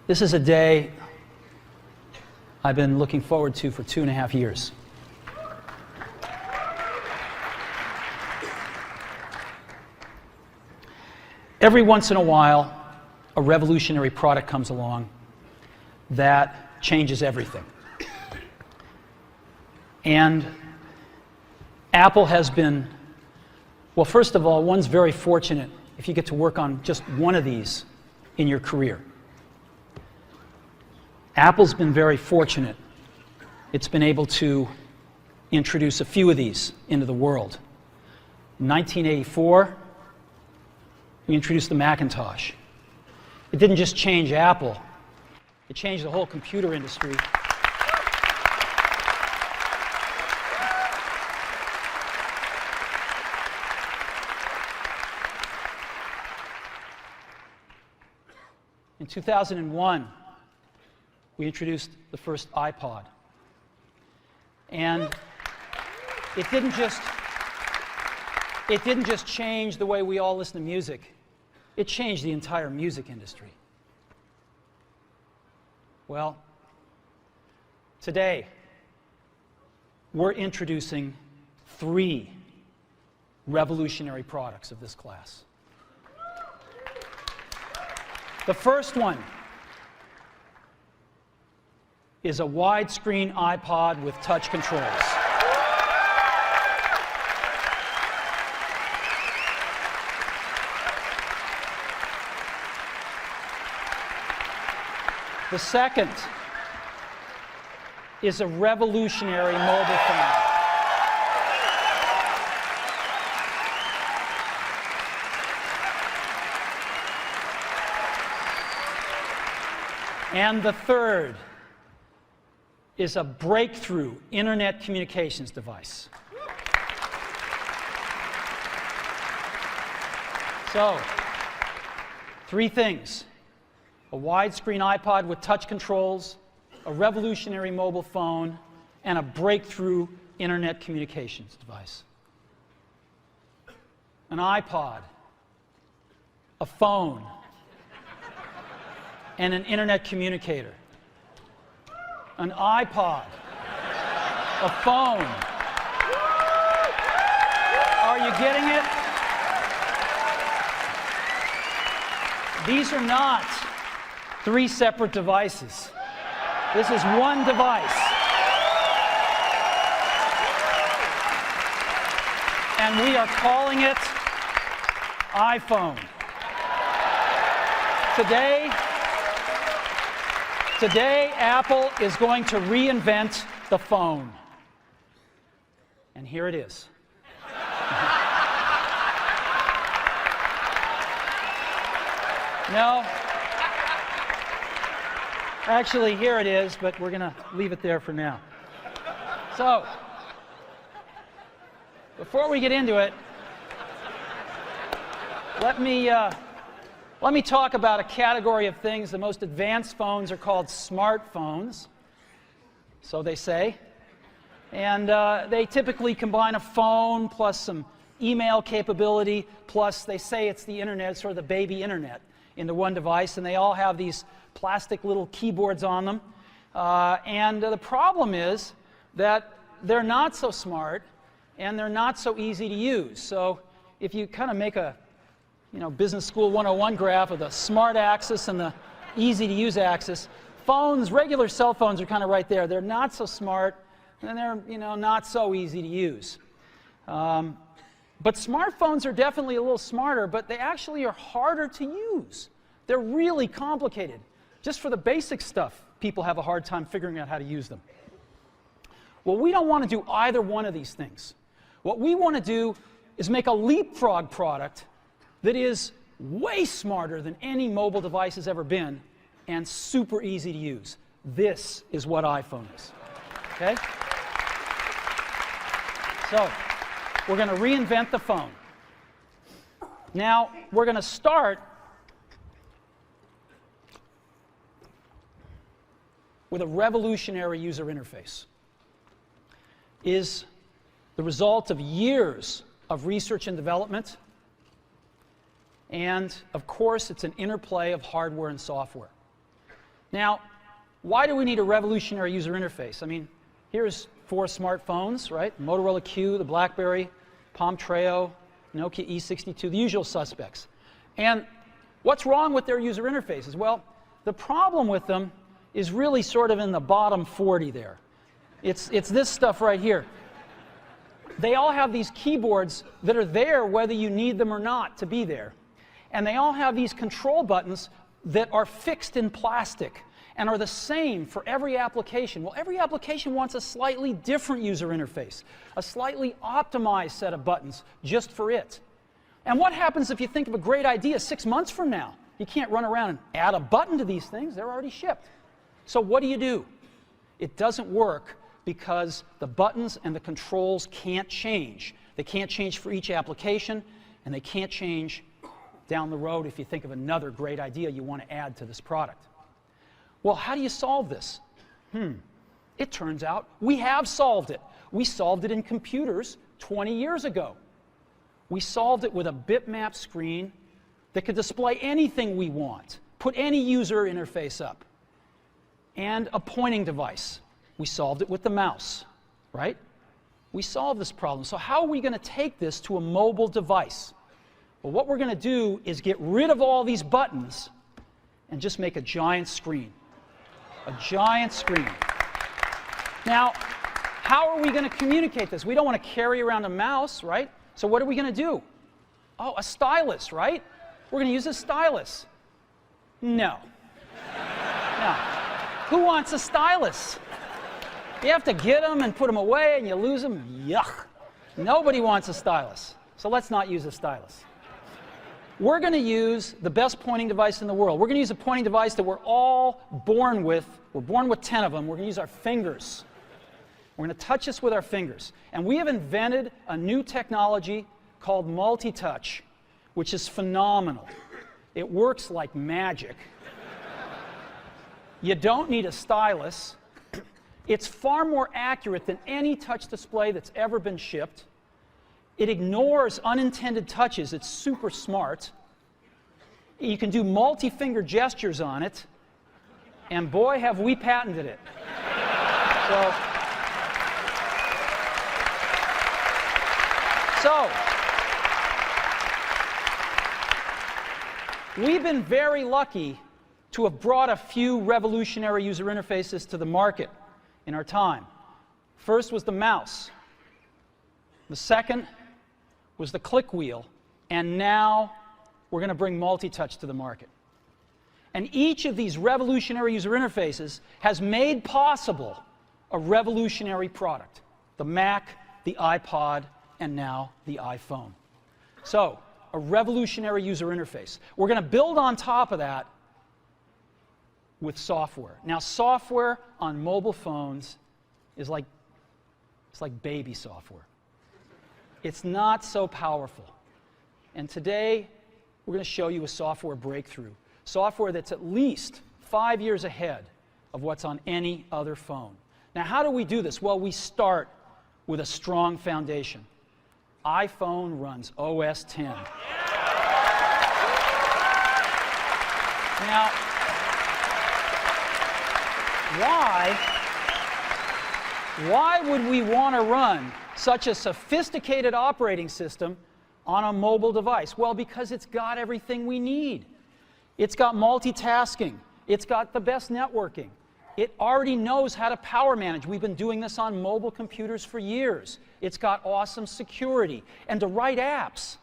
This is a day I've been looking forward to for 2.5 years. Every once in a while, a revolutionary product comes along that changes everything. And Apple has been, well, first of all, one's very fortunate if you get to work on just one of these in your career. Apple's been very fortunate. It's been able to introduce a few of these into the world. In 1984, we introduced the Macintosh. It didn't just change Apple, it changed the whole computer industry. In 2001, we introduced the first iPod. And it didn't just change the way we all listen to music. It changed the entire music industry. Well, today, we're introducing 3 revolutionary products of this class. The first one is a widescreen iPod with touch controls. The second is a revolutionary mobile phone. And the third is a breakthrough internet communications device. So, 3 things: a widescreen iPod with touch controls, a revolutionary mobile phone, and a breakthrough internet communications device. An iPod, a phone, and an internet communicator. An iPod, a phone. Are you getting it? These are not 3 separate devices. This is one device. And we are calling it iPhone. Today, Apple is going to reinvent the phone. And here it is. No. Actually, here it is, but we're going to leave it there for now. So, before we get into it, let me talk about a category of things. The most advanced phones are called smartphones, so they say. And they typically combine a phone plus some email capability, plus they say it's the internet, sort of the baby internet, into one device. And they all have these plastic little keyboards on them. And the problem is that they're not so smart and they're not so easy to use. So if you kind of make a Business School 101 graph of the smart axis and the easy-to-use axis, regular cell phones are kind of right there. They're not so smart, and they're not so easy to use. But smartphones are definitely a little smarter, but they actually are harder to use. They're really complicated. Just for the basic stuff, people have a hard time figuring out how to use them. Well, we don't want to do either one of these things. What we want to do is make a leapfrog product that is way smarter than any mobile device has ever been and super easy to use. This is what iPhone is. Okay? So, we're going to reinvent the phone. Now, we're going to start with a revolutionary user interface. Is the result of years of research and development. And, of course, it's an interplay of hardware and software. Now, why do we need a revolutionary user interface? I mean, here's 4 smartphones, right? Motorola Q, the BlackBerry, Palm Treo, Nokia E62, the usual suspects. And what's wrong with their user interfaces? Well, the problem with them is really sort of in the bottom 40 there. It's this stuff right here. They all have these keyboards that are there whether you need them or not to be there. And they all have these control buttons that are fixed in plastic and are the same for every application. Well, every application wants a slightly different user interface, a slightly optimized set of buttons just for it. And what happens if you think of a great idea 6 months from now? You can't run around and add a button to these things. They're already shipped. So what do? It doesn't work because the buttons and the controls can't change. They can't change for each application, and they can't change down the road if you think of another great idea you want to add to this product. Well, how do you solve this? It turns out we have solved it. We solved it in computers 20 years ago. We solved it with a bitmap screen that could display anything we want, put any user interface up, and a pointing device. We solved it with the mouse, right? We solved this problem. So how are we going to take this to a mobile device? Well, what we're going to do is get rid of all these buttons and just make a giant screen. A giant screen. Now, how are we going to communicate this? We don't want to carry around a mouse, right? So what are we going to do? Oh, a stylus, right? We're going to use a stylus. No. No. Who wants a stylus? You have to get them and put them away and you lose them. Yuck. Nobody wants a stylus. So let's not use a stylus. We're going to use the best pointing device in the world. We're going to use a pointing device that we're all born with. We're born with 10 of them. We're going to use our fingers. We're going to touch this with our fingers. And we have invented a new technology called multi-touch, which is phenomenal. It works like magic. You don't need a stylus. It's far more accurate than any touch display that's ever been shipped. It ignores unintended touches. It's super smart. You can do multi-finger gestures on it. And boy, have we patented it. So, we've been very lucky to have brought a few revolutionary user interfaces to the market in our time. First was the mouse. The second was the click wheel. And now we're going to bring multi-touch to the market. And each of these revolutionary user interfaces has made possible a revolutionary product. The Mac, the iPod, and now the iPhone. So, a revolutionary user interface. We're going to build on top of that with software. Now, software on mobile phones is like baby software. It's not so powerful. And today, we're going to show you a software breakthrough. Software that's at least 5 years ahead of what's on any other phone. Now, how do we do this? Well, we start with a strong foundation. iPhone runs OS X. Now, why would we want to run such a sophisticated operating system on a mobile device? Well, because it's got everything we need. It's got multitasking. It's got the best networking. It already knows how to power manage. We've been doing this on mobile computers for years. It's got awesome security. And to write apps,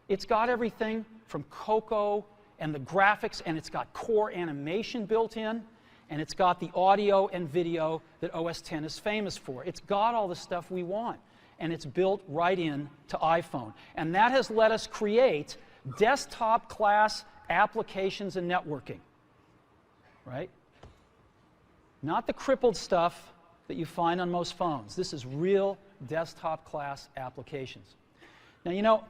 it's got everything from Cocoa and the graphics, and it's got core animation built in, and it's got the audio and video that OS X is famous for. It's got all the stuff we want, and it's built right in to iPhone. And that has let us create desktop-class applications and networking, right? Not the crippled stuff that you find on most phones. This is real desktop-class applications. Now, you know,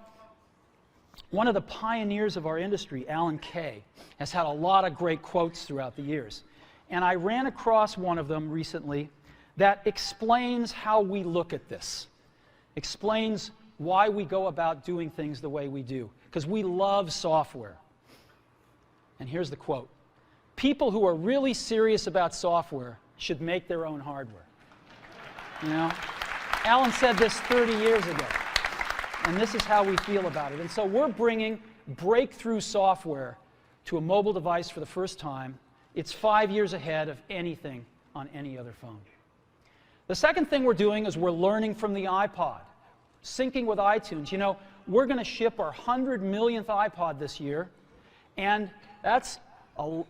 one of the pioneers of our industry, Alan Kay, has had a lot of great quotes throughout the years. And I ran across one of them recently that explains how we look at this, explains why we go about doing things the way we do, because we love software. And here's the quote. people who are really serious about software should make their own hardware. You know? Alan said this 30 years ago, and this is how we feel about it. And so we're bringing breakthrough software to a mobile device for the first time. It's 5 years ahead of anything on any other phone. The second thing we're doing is we're learning from the iPod, syncing with iTunes. You know, we're going to ship our 100 millionth iPod this year, and that's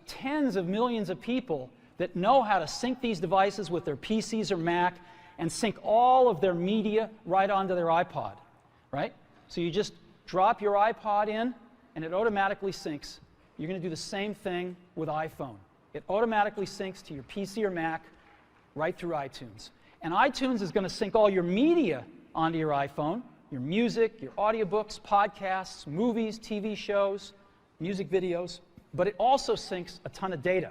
tens of millions of people that know how to sync these devices with their PCs or Mac and sync all of their media right onto their iPod, right? So you just drop your iPod in, and it automatically syncs. You're going to do the same thing with iPhone. It automatically syncs to your PC or Mac right through iTunes. And iTunes is going to sync all your media onto your iPhone, your music, your audiobooks, podcasts, movies, TV shows, music videos, but it also syncs a ton of data.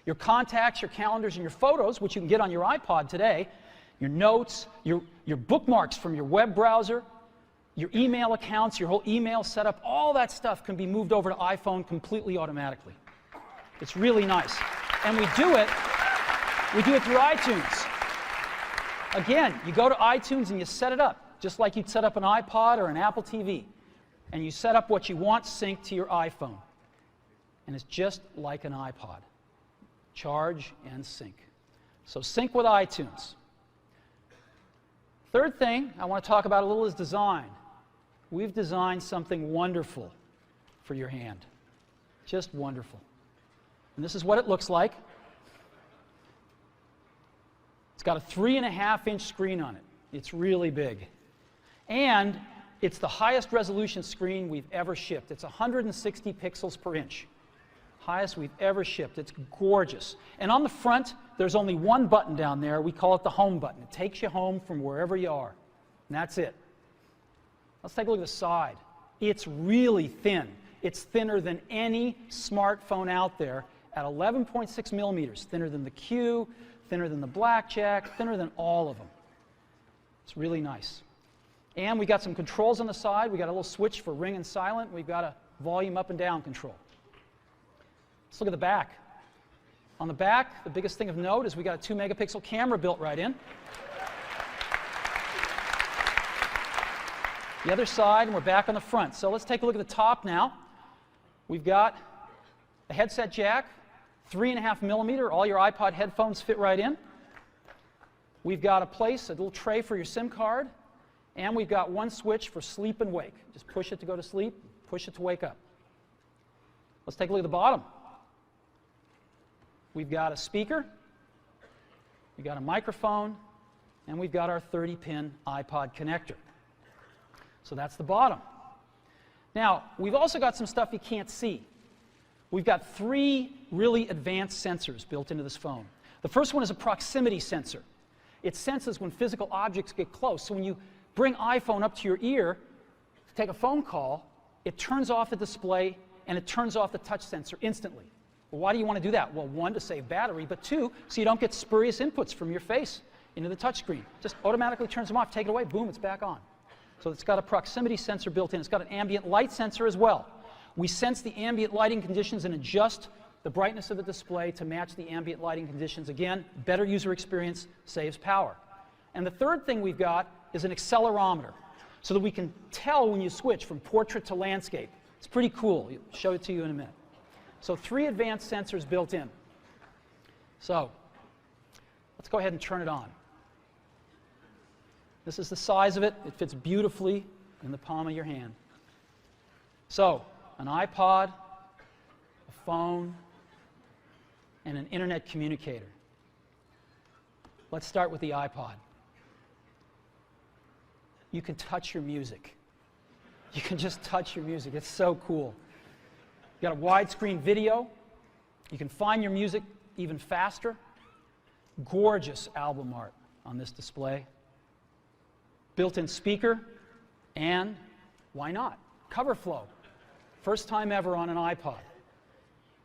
Your contacts, your calendars, and your photos, which you can get on your iPod today, your notes, your bookmarks from your web browser, your email accounts, your whole email setup, all that stuff can be moved over to iPhone completely automatically. It's really nice. And we do it through iTunes. Again, you go to iTunes and you set it up, just like you'd set up an iPod or an Apple TV. And you set up what you want synced to your iPhone. And it's just like an iPod. Charge and sync. So sync with iTunes. Third thing I want to talk about a little is design. We've designed something wonderful for your hand. Just wonderful. And this is what it looks like. It's got a 3.5-inch screen on it. It's really big. And it's the highest resolution screen we've ever shipped. It's 160 pixels per inch. Highest we've ever shipped. It's gorgeous. And on the front, there's only one button down there. We call it the home button. It takes you home from wherever you are. And that's it. Let's take a look at the side. It's really thin. It's thinner than any smartphone out there at 11.6 millimeters. Thinner than the Q, thinner than the Blackjack, thinner than all of them. It's really nice. And we got some controls on the side. We got a little switch for ring and silent. We've got a volume up and down control. Let's look at the back. On the back, the biggest thing of note is we got a 2-megapixel camera built right in. The other side, and we're back on the front. So let's take a look at the top now. We've got a headset jack, 3.5 millimeter. All your iPod headphones fit right in. We've got a little tray for your SIM card. And we've got one switch for sleep and wake. Just push it to go to sleep, push it to wake up. Let's take a look at the bottom. We've got a speaker, we've got a microphone, and we've got our 30-pin iPod connector. So that's the bottom. Now, we've also got some stuff you can't see. We've got 3 really advanced sensors built into this phone. The first one is a proximity sensor. It senses when physical objects get close. So when you bring iPhone up to your ear to take a phone call, it turns off the display and it turns off the touch sensor instantly. Well, why do you want to do that? Well, 1, to save battery, but 2, so you don't get spurious inputs from your face into the touch screen. Just automatically turns them off, take it away, boom, it's back on. So it's got a proximity sensor built in. It's got an ambient light sensor as well. We sense the ambient lighting conditions and adjust the brightness of the display to match the ambient lighting conditions. Again, better user experience, saves power. And the third thing we've got is an accelerometer, so that we can tell when you switch from portrait to landscape. It's pretty cool. I'll show it to you in a minute. So 3 advanced sensors built in. So let's go ahead and turn it on. This is the size of it. It fits beautifully in the palm of your hand. So an iPod, a phone, and an internet communicator. Let's start with the iPod. You can touch your music. You can just touch your music. It's so cool. You got a widescreen video. You can find your music even faster. Gorgeous album art on this display. Built-in speaker, and why not? Cover flow. First time ever on an iPod.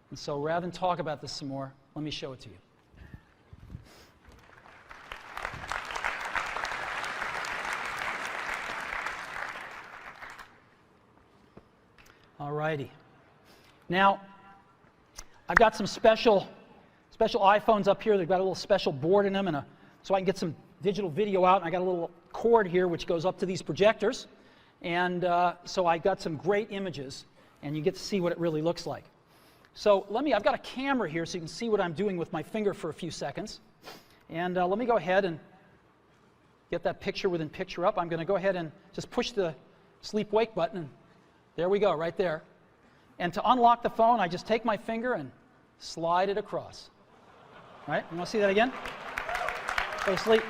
And so rather than talk about this some more, let me show it to you. All righty. Now, I've got some special iPhones up here. They've got a little special board in them, and so I can get some digital video out. And I got a little cord here which goes up to these projectors, and so I got some great images, and you get to see what it really looks like. So I've got a camera here so you can see what I'm doing with my finger for a few seconds. And let me go ahead and get that picture within picture up. I'm going to go ahead and just push the sleep wake button, and there we go, right there. And to unlock the phone, I just take my finger and slide it across. Right? You want to see that again? Go to sleep.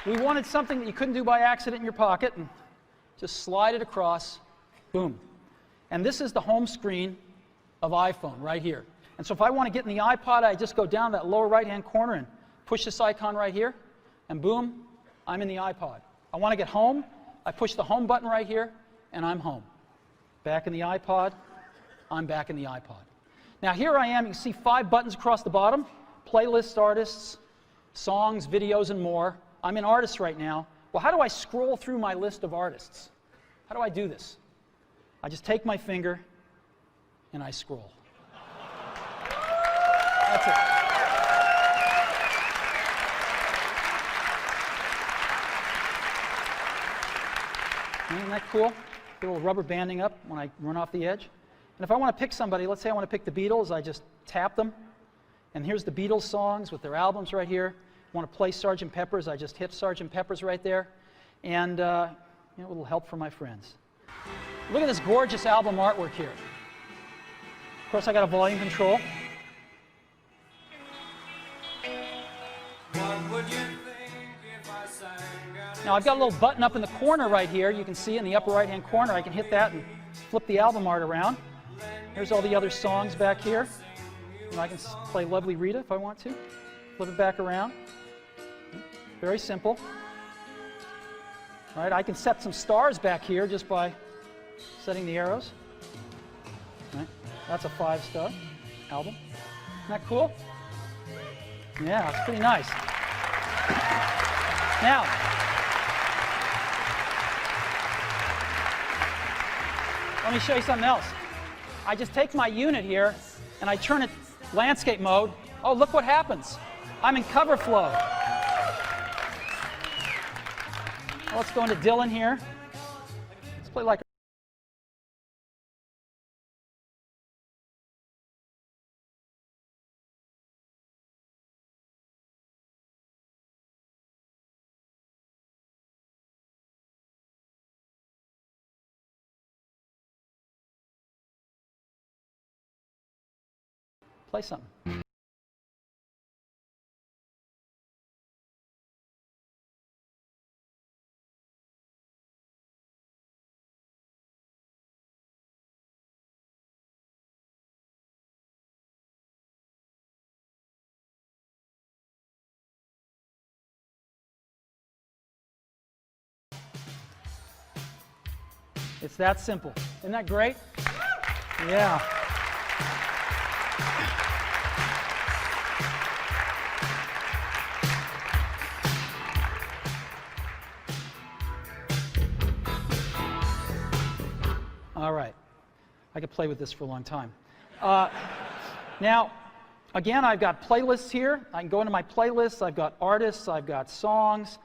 We wanted something that you couldn't do by accident in your pocket, and just slide it across, boom. And this is the home screen of iPhone right here. And so if I want to get in the iPod, I just go down that lower right-hand corner and push this icon right here, and boom, I'm in the iPod. I want to get home, I push the home button right here, and I'm home. Back in the iPod, I'm back in the iPod. Now here I am, you can see 5 buttons across the bottom: playlists, artists, songs, videos, and more. I'm in artists right now. Well, how do I scroll through my list of artists? How do I do this? I just take my finger and I scroll. That's it. Isn't that cool? Get a little rubber banding up when I run off the edge. And if I want to pick somebody, let's say I want to pick the Beatles, I just tap them. And here's the Beatles songs with their albums right here. I want to play Sgt. Pepper's, I just hit Sgt. Pepper's right there. And a little help from my friends. Look at this gorgeous album artwork here. Of course, I got a volume control. Now I've got a little button up in the corner right here. You can see in the upper right-hand corner. I can hit that and flip the album art around. Here's all the other songs back here. And I can play Lovely Rita if I want to. Flip it back around. Very simple. All right, I can set some stars back here just by setting the arrows. All right, that's a 5-star album. Isn't that cool? Yeah, it's pretty nice. Now, let me show you something else. I just take my unit here and I turn it landscape mode. Oh, look what happens. I'm in cover flow. Well, let's go into Dylan here. Let's play like play something. It's that simple. Isn't that great? Yeah. All right. I could play with this for a long time. Now, again, I've got playlists here. I can go into my playlists. I've got artists. I've got songs.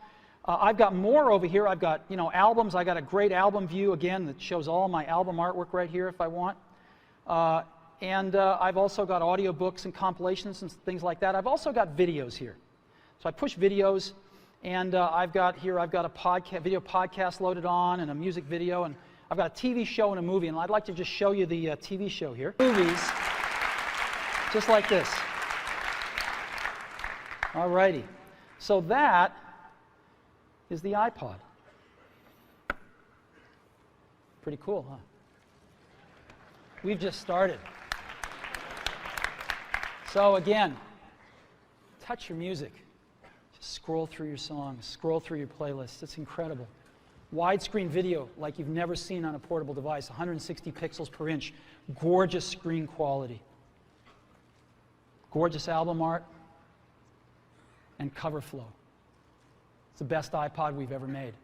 I've got more over here. I've got, albums. I got a great album view, again, that shows all my album artwork right here if I want. And I've also got audiobooks and compilations and things like that. I've also got videos here. So I push videos, and I've got a video podcast loaded on and a music video, and I've got a TV show and a movie, and I'd like to just show you the TV show here. Movies, just like this. All righty. So that is the iPod. Pretty cool, huh? We've just started. So again, touch your music. Just scroll through your songs, scroll through your playlists. It's incredible. Widescreen video like you've never seen on a portable device, 160 pixels per inch, gorgeous screen quality. Gorgeous album art and cover flow. It's the best iPod we've ever made.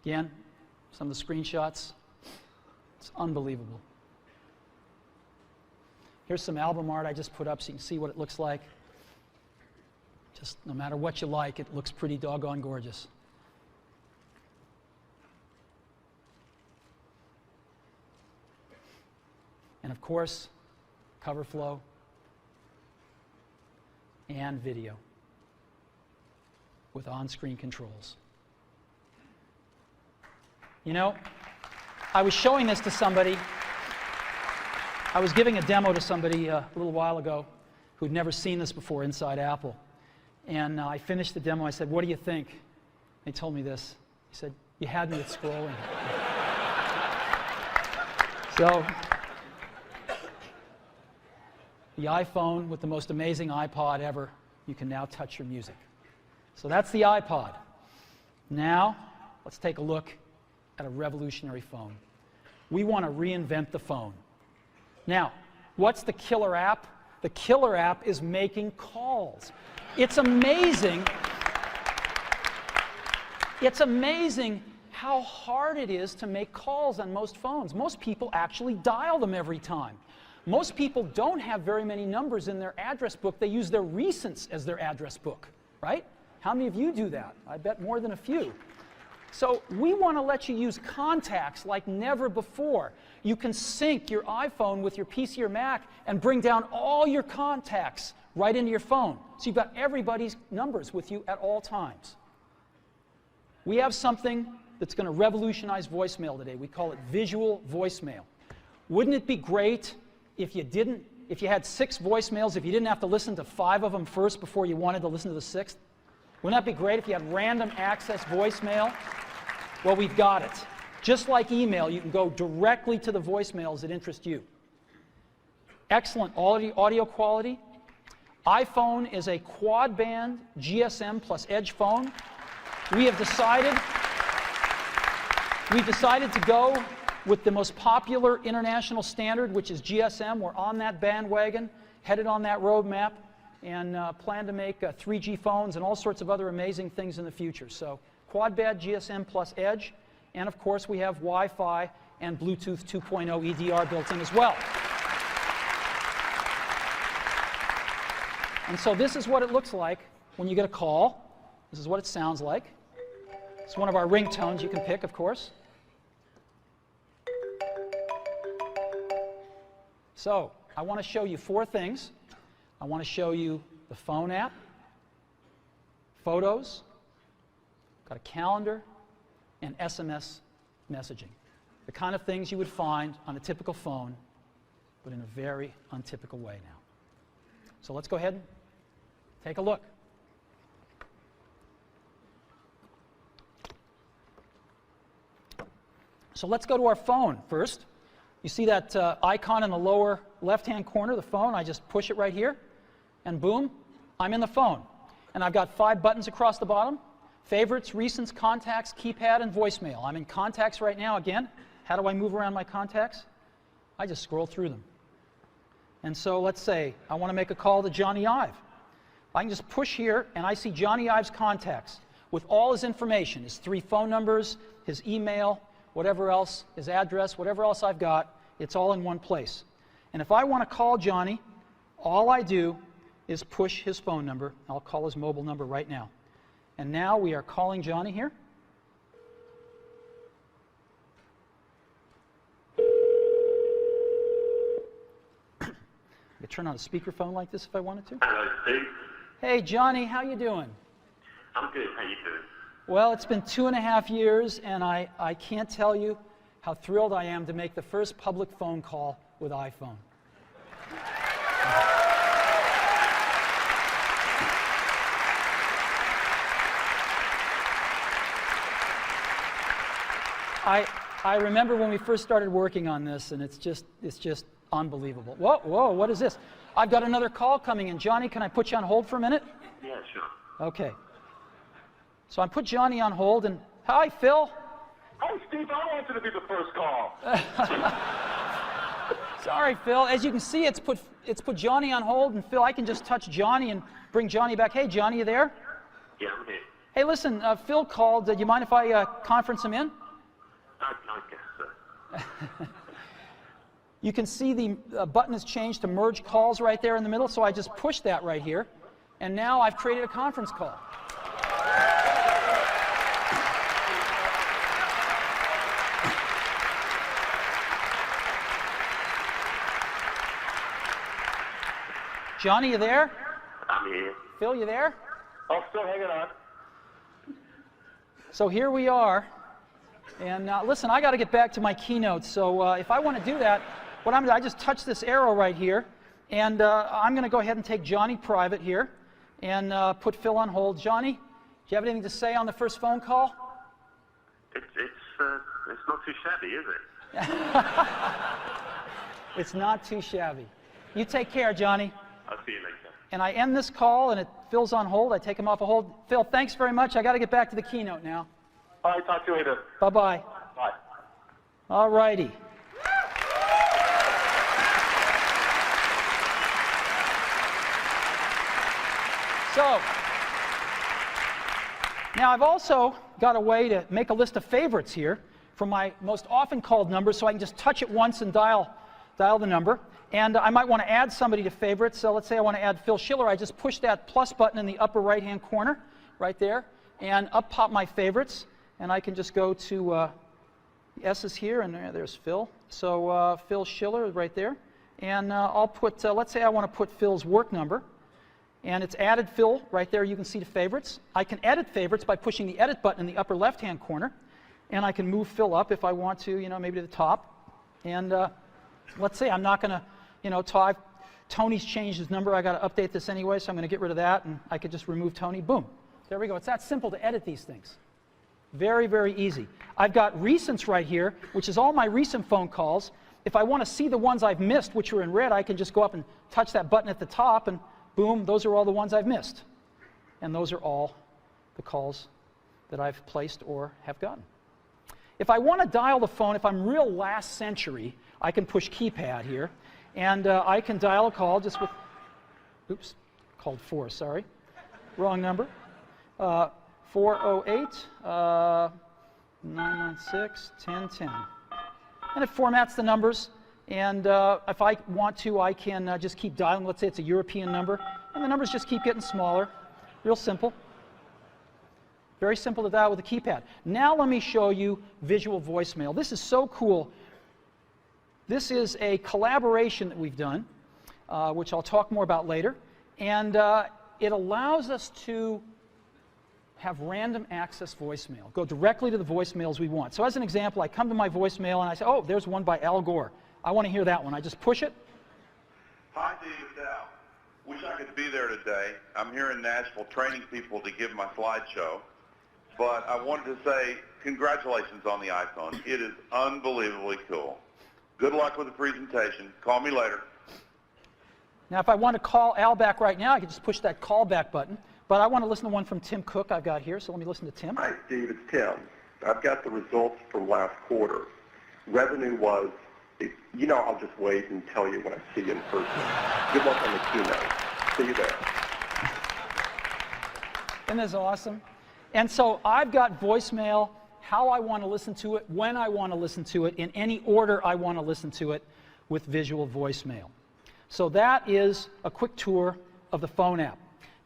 Again, some of the screenshots. It's unbelievable. Here's some album art I just put up so you can see what it looks like. Just no matter what you like, it looks pretty doggone gorgeous. And of course, cover flow and video with on-screen controls. You know, I was showing this to somebody. I was giving a demo to somebody a little while ago who'd never seen this before inside Apple. And I finished the demo. I said, "What do you think?" They told me this. He said, "You had me at scrolling." So, the iPhone with the most amazing iPod ever, you can now touch your music. So that's the iPod. Now, let's take a look at a revolutionary phone. We want to reinvent the phone. Now, what's the killer app? The killer app is making calls. It's amazing. It's amazing how hard it is to make calls on most phones. Most people actually dial them every time. Most people don't have very many numbers in their address book. They use their recents as their address book, right? How many of you do that? I bet more than a few. So we want to let you use contacts like never before. You can sync your iPhone with your PC or Mac and bring down all your contacts right into your phone. So you've got everybody's numbers with you at all times. We have something that's going to revolutionize voicemail today. We call it visual voicemail. Wouldn't it be great if you had 6 voicemails, if you didn't have to listen to 5 of them first before you wanted to listen to the 6th? Wouldn't that be great if you had random access voicemail? Well, we've got it. Just like email, you can go directly to the voicemails that interest you. Excellent audio quality. iPhone is a quad-band GSM plus Edge phone. We've decided to go with the most popular international standard, which is GSM. We're on that bandwagon, headed on that roadmap, and plan to make 3G phones and all sorts of other amazing things in the future. So quad-band GSM plus Edge, and of course we have Wi-Fi and Bluetooth 2.0 EDR built in as well. And so this is what it looks like when you get a call. This is what it sounds like. It's one of our ringtones you can pick, of course. So I want to show you 4 things. I want to show you the phone app, photos, got a calendar, and SMS messaging. The kind of things you would find on a typical phone, but in a very untypical way now. So let's go ahead and take a look. So let's go to our phone first. You see that icon in the lower left-hand corner, the phone? I just push it right here, and boom, I'm in the phone. And I've got 5 buttons across the bottom: favorites, recents, contacts, keypad, and voicemail. I'm in contacts right now again. How do I move around my contacts? I just scroll through them. And so let's say I want to make a call to Johnny Ive. I can just push here, and I see Johnny Ive's contacts with all his information, his 3 phone numbers, his email, whatever else, his address, whatever else I've got. It's all in one place. And if I want to call Johnny, all I do is push his phone number. I'll call his mobile number right now. And now we are calling Johnny here. I could turn on a speakerphone like this if I wanted to. Hello, Steve. Hey, Johnny, how you doing? I'm good. How you doing? Well, it's been 2.5 years, and I can't tell you how thrilled I am to make the first public phone call with iPhone. I remember when we first started working on this, and it's just unbelievable. Whoa, what is this? I've got another call coming in. Johnny, can I put you on hold for a minute? Yeah, sure. Okay. So I put Johnny on hold, and hi, Phil. Hey, Steve, I want you to be the first call. Sorry, Phil. As you can see, it's put Johnny on hold, and Phil, I can just touch Johnny and bring Johnny back. Hey, Johnny, you there? Yeah, I'm here. Hey, listen, Phil called. Do you mind if I conference him in? I guess so. You can see the button has changed to merge calls right there in the middle, so I just push that right here, and now I've created a conference call. Johnny, you there? I'm here. Phil, you there? Oh, still hanging on. So here we are. And listen, I got to get back to my keynote. So if I want to do that, what I'm going to do, I just touch this arrow right here. And I'm going to go ahead and take Johnny private here and put Phil on hold. Johnny, do you have anything to say on the first phone call? It's not too shabby, is it? It's not too shabby. You take care, Johnny. I'll see you later. And I end this call, and Phil's on hold. I take him off a hold. Phil, thanks very much. I got to get back to the keynote now. All right, talk to you later. Bye-bye. Bye. All righty. So, now I've also got a way to make a list of favorites here from my most often called numbers, so I can just touch it once and dial the number. And I might want to add somebody to favorites. So let's say I want to add Phil Schiller. I just push that plus button in the upper right-hand corner right there, and up pop my favorites. And I can just go to the S's here, and there's Phil. So Phil Schiller right there. And I'll put, let's say I want to put Phil's work number. And it's added Phil right there. You can see the favorites. I can edit favorites by pushing the edit button in the upper left-hand corner. And I can move Phil up if I want to, maybe to the top. And let's say I'm not going to, Tony's changed his number. I got to update this anyway, so I'm going to get rid of that. And I could just remove Tony. Boom. There we go. It's that simple to edit these things. Very, very easy. I've got recents right here, which is all my recent phone calls. If I want to see the ones I've missed, which are in red, I can just go up and touch that button at the top, and boom, those are all the ones I've missed. And those are all the calls that I've placed or have gotten. If I want to dial the phone, if I'm real last century, I can push keypad here, and I can dial a call just with, oops, called 4, sorry, wrong number, 408 996 1010. And it formats the numbers, and if I want to, I can just keep dialing. Let's say it's a European number, and the numbers just keep getting smaller. Real simple. Very simple to dial with a keypad. Now let me show you visual voicemail. This is so cool. This is a collaboration that we've done, which I'll talk more about later. And it allows us to have random access voicemail. Go directly to the voicemails we want. So as an example, I come to my voicemail and I say, oh, there's one by Al Gore. I want to hear that one. I just push it. Hi, Dave, it's Al. Wish I could be there today. I'm here in Nashville training people to give my slideshow. But I wanted to say congratulations on the iPhone. It is unbelievably cool. Good luck with the presentation. Call me later. Now, if I want to call Al back right now, I can just push that call back button. But I want to listen to one from Tim Cook I've got here, so let me listen to Tim. Hi, Steve. It's Tim. I've got the results from last quarter. Revenue was, I'll just wait and tell you when I see you in person. Good luck on the keynote. See you there. Isn't this awesome? And so I've got voicemail, how I want to listen to it, when I want to listen to it, in any order I want to listen to it with visual voicemail. So that is a quick tour of the phone app.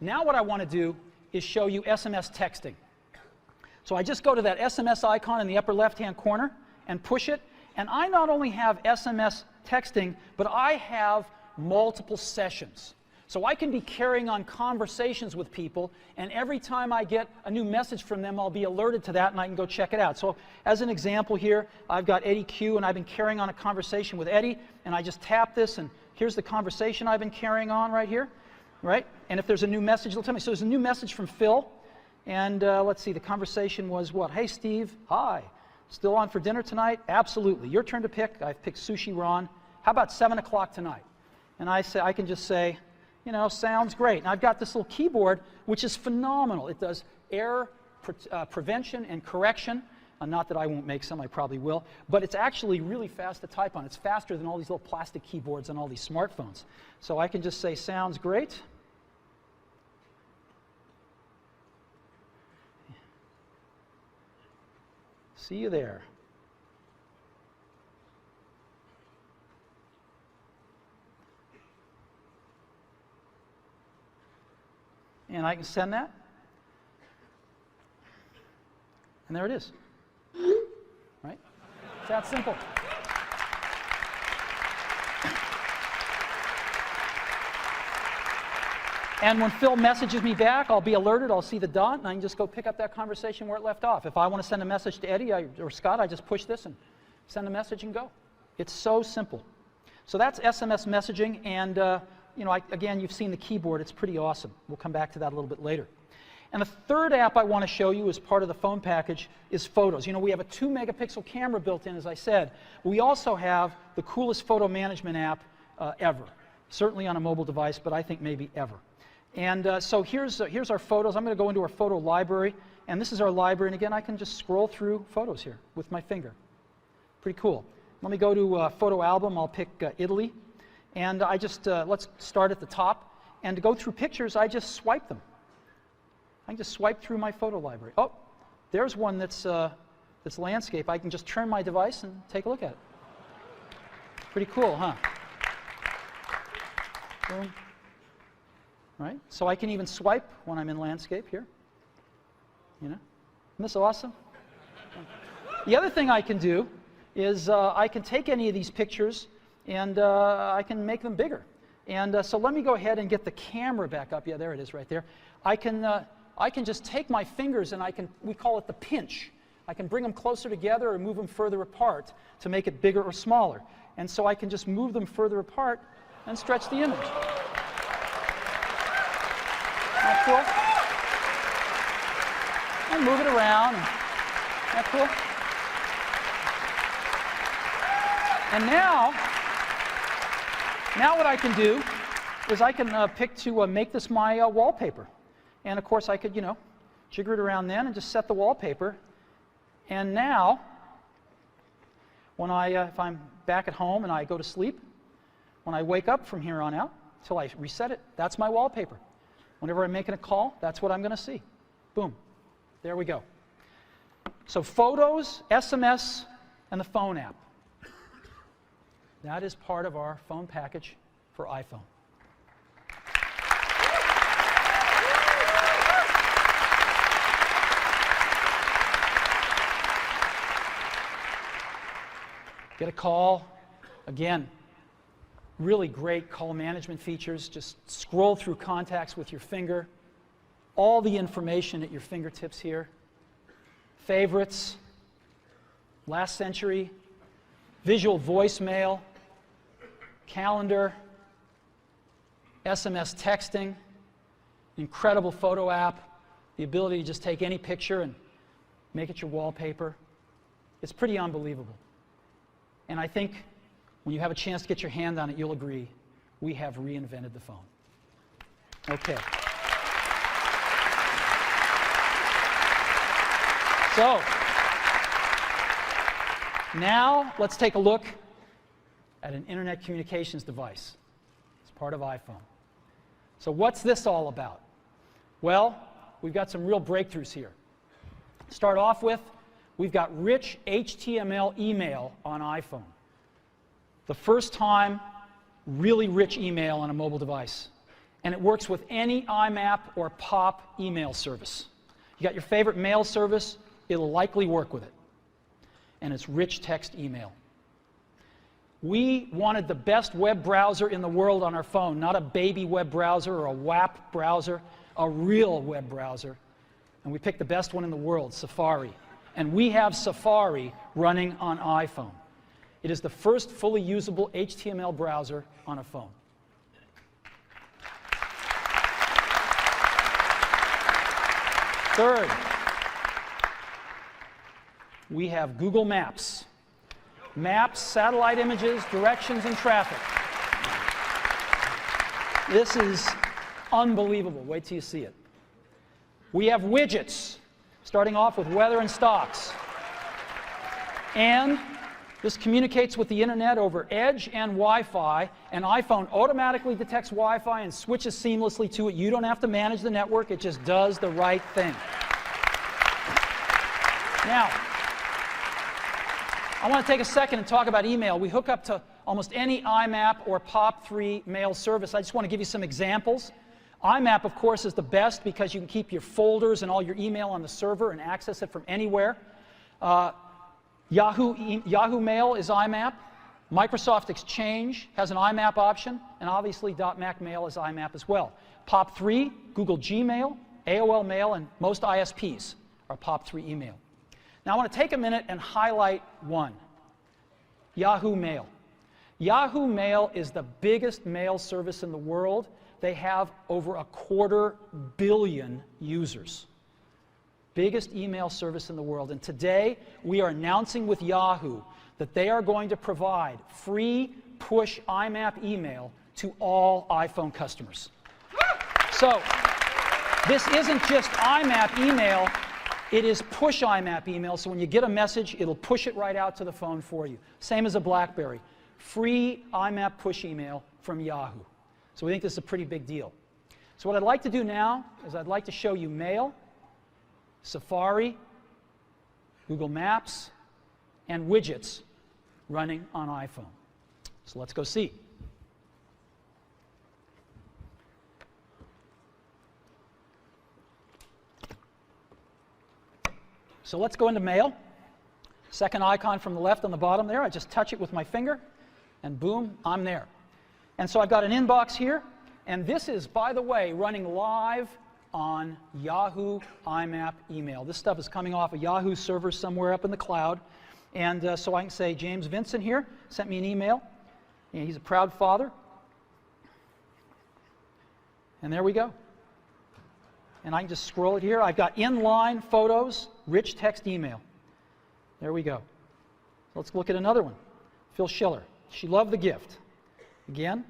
Now what I want to do is show you SMS texting. So I just go to that SMS icon in the upper left-hand corner and push it. And I not only have SMS texting, but I have multiple sessions. So I can be carrying on conversations with people, and every time I get a new message from them, I'll be alerted to that, and I can go check it out. So as an example here, I've got Eddie Q, and I've been carrying on a conversation with Eddie, and I just tap this, and here's the conversation I've been carrying on right here, right? And if there's a new message, it'll tell me. So there's a new message from Phil, and let's see, the conversation was what? Hey, Steve, hi. Still on for dinner tonight? Absolutely. Your turn to pick. I've picked Sushi Ron. How about 7 o'clock tonight? And I can just say, sounds great. And I've got this little keyboard, which is phenomenal. It does error prevention and correction. Not that I won't make some, I probably will. But it's actually really fast to type on. It's faster than all these little plastic keyboards on all these smartphones. So I can just say, sounds great. See you there. And I can send that. And there it is. Right? It's that simple. And when Phil messages me back, I'll be alerted, I'll see the dot, and I can just go pick up that conversation where it left off. If I want to send a message to Eddie or Scott, I just push this and send a message and go. It's so simple. So that's SMS messaging, and again, you've seen the keyboard. It's pretty awesome. We'll come back to that a little bit later. And the third app I want to show you as part of the phone package is Photos. You know, we have a 2-megapixel camera built in, as I said. We also have the coolest photo management app ever. Certainly on a mobile device, but I think maybe ever. And so here's our photos. I'm going to go into our photo library, and this is our library. And again, I can just scroll through photos here with my finger. Pretty cool. Let me go to photo album. I'll pick Italy, and I just let's start at the top. And to go through pictures, I just swipe them. I can just swipe through my photo library. Oh, there's one that's landscape. I can just turn my device and take a look at it. Pretty cool, huh? Boom. Right? So I can even swipe when I'm in landscape here. You know? Isn't this awesome? The other thing I can do is I can take any of these pictures and I can make them bigger. And so let me go ahead and get the camera back up. Yeah, there it is right there. I can just take my fingers and we call it the pinch. I can bring them closer together or move them further apart to make it bigger or smaller. And so I can just move them further apart and stretch the image. That cool? And move it around. That cool? And now what I can do is I can pick to make this my wallpaper. And of course I could, jigger it around then and just set the wallpaper. And now, when if I'm back at home and I go to sleep, when I wake up from here on out, till I reset it, that's my wallpaper. Whenever I'm making a call, that's what I'm going to see. Boom. There we go. So Photos, SMS, and the phone app. That is part of our phone package for iPhone. Get a call. Again, really great call management features. Just scroll through contacts with your finger. All the information at your fingertips here. Favorites, last century, visual voicemail, calendar, SMS texting, incredible photo app, the ability to just take any picture and make it your wallpaper. It's pretty unbelievable. And I think when you have a chance to get your hand on it, you'll agree, we have reinvented the phone. Okay. So, now let's take a look at an internet communications device. It's part of iPhone. So what's this all about? Well, we've got some real breakthroughs here. Start off with, we've got rich HTML email on iPhone. The first time, really rich email on a mobile device. And it works with any IMAP or POP email service. You got your favorite mail service, it'll likely work with it. And it's rich text email. We wanted the best web browser in the world on our phone, not a baby web browser or a WAP browser, a real web browser. And we picked the best one in the world, Safari. And we have Safari running on iPhone. It is the first fully usable HTML browser on a phone. Third, we have Google Maps. Maps, satellite images, directions, and traffic. This is unbelievable. Wait till you see it. We have widgets, starting off with weather and stocks. And this communicates with the internet over Edge and Wi-Fi, and iPhone automatically detects Wi-Fi and switches seamlessly to it. You don't have to manage the network, it just does the right thing. Now, I want to take a second and talk about email. We hook up to almost any IMAP or POP3 mail service. I just want to give you some examples. IMAP, of course, is the best because you can keep your folders and all your email on the server and access it from anywhere. Yahoo Mail is IMAP. Microsoft Exchange has an IMAP option, and obviously .Mac Mail is IMAP as well. POP3, Google Gmail, AOL Mail, and most ISPs are POP3 email. Now I want to take a minute and highlight one, Yahoo Mail. Yahoo Mail is the biggest mail service in the world. They have over 250 million users. Biggest email service in the world. And today, we are announcing with Yahoo that they are going to provide free push IMAP email to all iPhone customers. So, this isn't just IMAP email, it is push IMAP email. So when you get a message, it'll push it right out to the phone for you. Same as a BlackBerry. Free IMAP push email from Yahoo. So we think this is a pretty big deal. So what I'd like to do now is I'd like to show you Mail, Safari, Google Maps, and widgets running on iPhone. So let's go see. So let's go into Mail. Second icon from the left on the bottom there. I just touch it with my finger, and boom, I'm there. And so I've got an inbox here, and this is, by the way, running live on Yahoo IMAP email. This stuff is coming off a Yahoo server somewhere up in the cloud. And so I can say, James Vincent here sent me an email. And he's a proud father. And there we go. And I can just scroll it here. I've got inline photos, rich text email. There we go. So let's look at another one. Phil Schiller. She loved the gift. Again,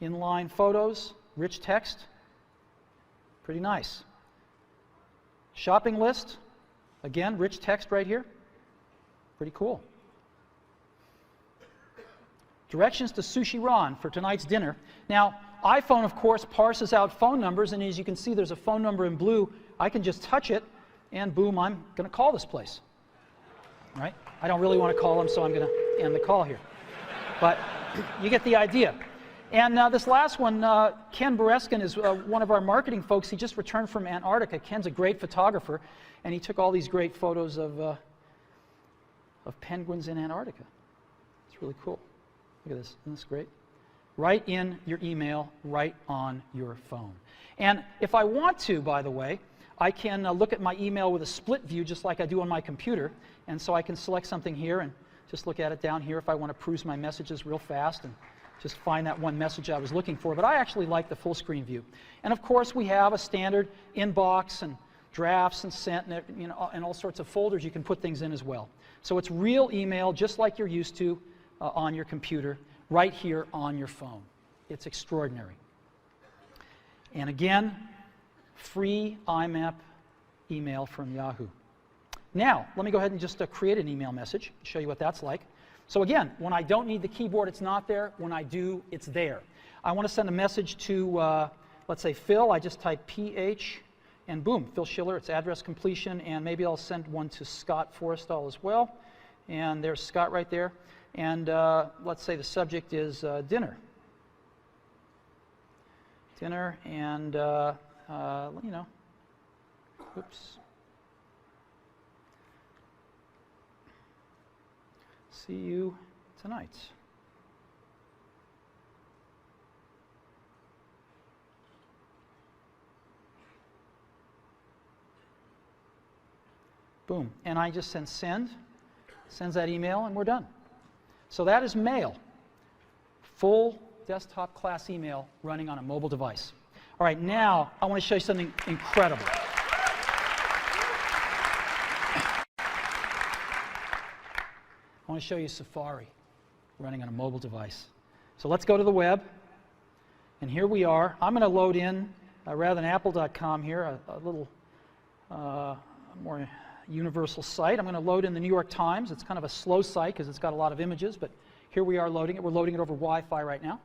inline photos, rich text. Pretty nice. Shopping list. Again, rich text right here. Pretty cool. Directions to Sushi Ron for tonight's dinner. Now, iPhone, of course, parses out phone numbers, and as you can see, there's a phone number in blue. I can just touch it, and boom, I'm going to call this place. Right? I don't really want to call them, so I'm going to end the call here. But you get the idea. And this last one, Ken Bereskin is one of our marketing folks. He just returned from Antarctica. Ken's a great photographer, and he took all these great photos of penguins in Antarctica. It's really cool. Look at this. Isn't this great? Right in your email, right on your phone. And if I want to, by the way, I can look at my email with a split view just like I do on my computer. And so I can select something here and just look at it down here if I want to peruse my messages real fast and just find that one message I was looking for. But I actually like the full screen view. And of course, we have a standard inbox and drafts and sent and, and all sorts of folders you can put things in as well. So it's real email just like you're used to on your computer, right here on your phone. It's extraordinary. And again, free IMAP email from Yahoo. Now, let me go ahead and just create an email message, show you what that's like. So again, when I don't need the keyboard, it's not there. When I do, it's there. I want to send a message to, let's say, Phil. I just type PH, and boom, Phil Schiller, it's address completion, and maybe I'll send one to Scott Forrestal as well. And there's Scott right there. And let's say the subject is dinner. Dinner, and, oops. See you tonight. Boom. And I just send, sends that email, and we're done. So that is Mail. Full desktop class email running on a mobile device. All right, now I want to show you something incredible. I want to show you Safari running on a mobile device. So let's go to the web. And here we are. I'm going to load in, rather than apple.com here, a little more universal site. I'm going to load in the New York Times. It's kind of a slow site because it's got a lot of images, but here we are loading it. We're loading it over Wi-Fi right now.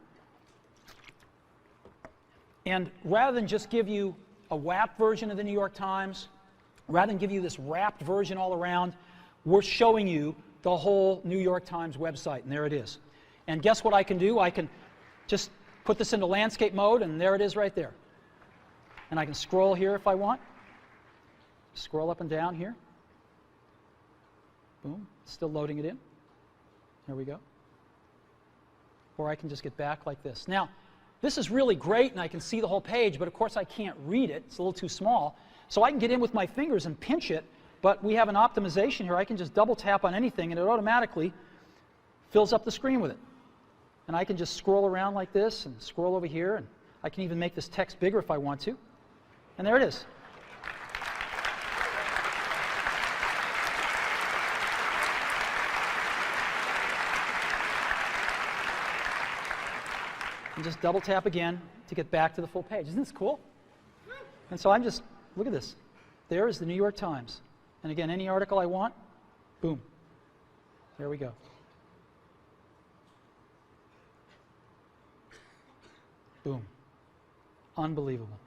And rather than just give you a WAP version of the New York Times, rather than give you this wrapped version all around, we're showing you the whole New York Times website, and there it is. And guess what I can do? I can just put this into landscape mode, and there it is right there. And I can scroll here if I want. Scroll up and down here. Boom, still loading it in. There we go. Or I can just get back like this. Now, this is really great, and I can see the whole page, but of course I can't read it. It's a little too small. So I can get in with my fingers and pinch it, but we have an optimization here. I can just double tap on anything, and it automatically fills up the screen with it. And I can just scroll around like this and scroll over here, and I can even make this text bigger if I want to. And there it is. And just double tap again to get back to the full page. Isn't this cool? And so I'm just, look at this. There is the New York Times. And again, any article I want, boom. There we go. Boom. Unbelievable.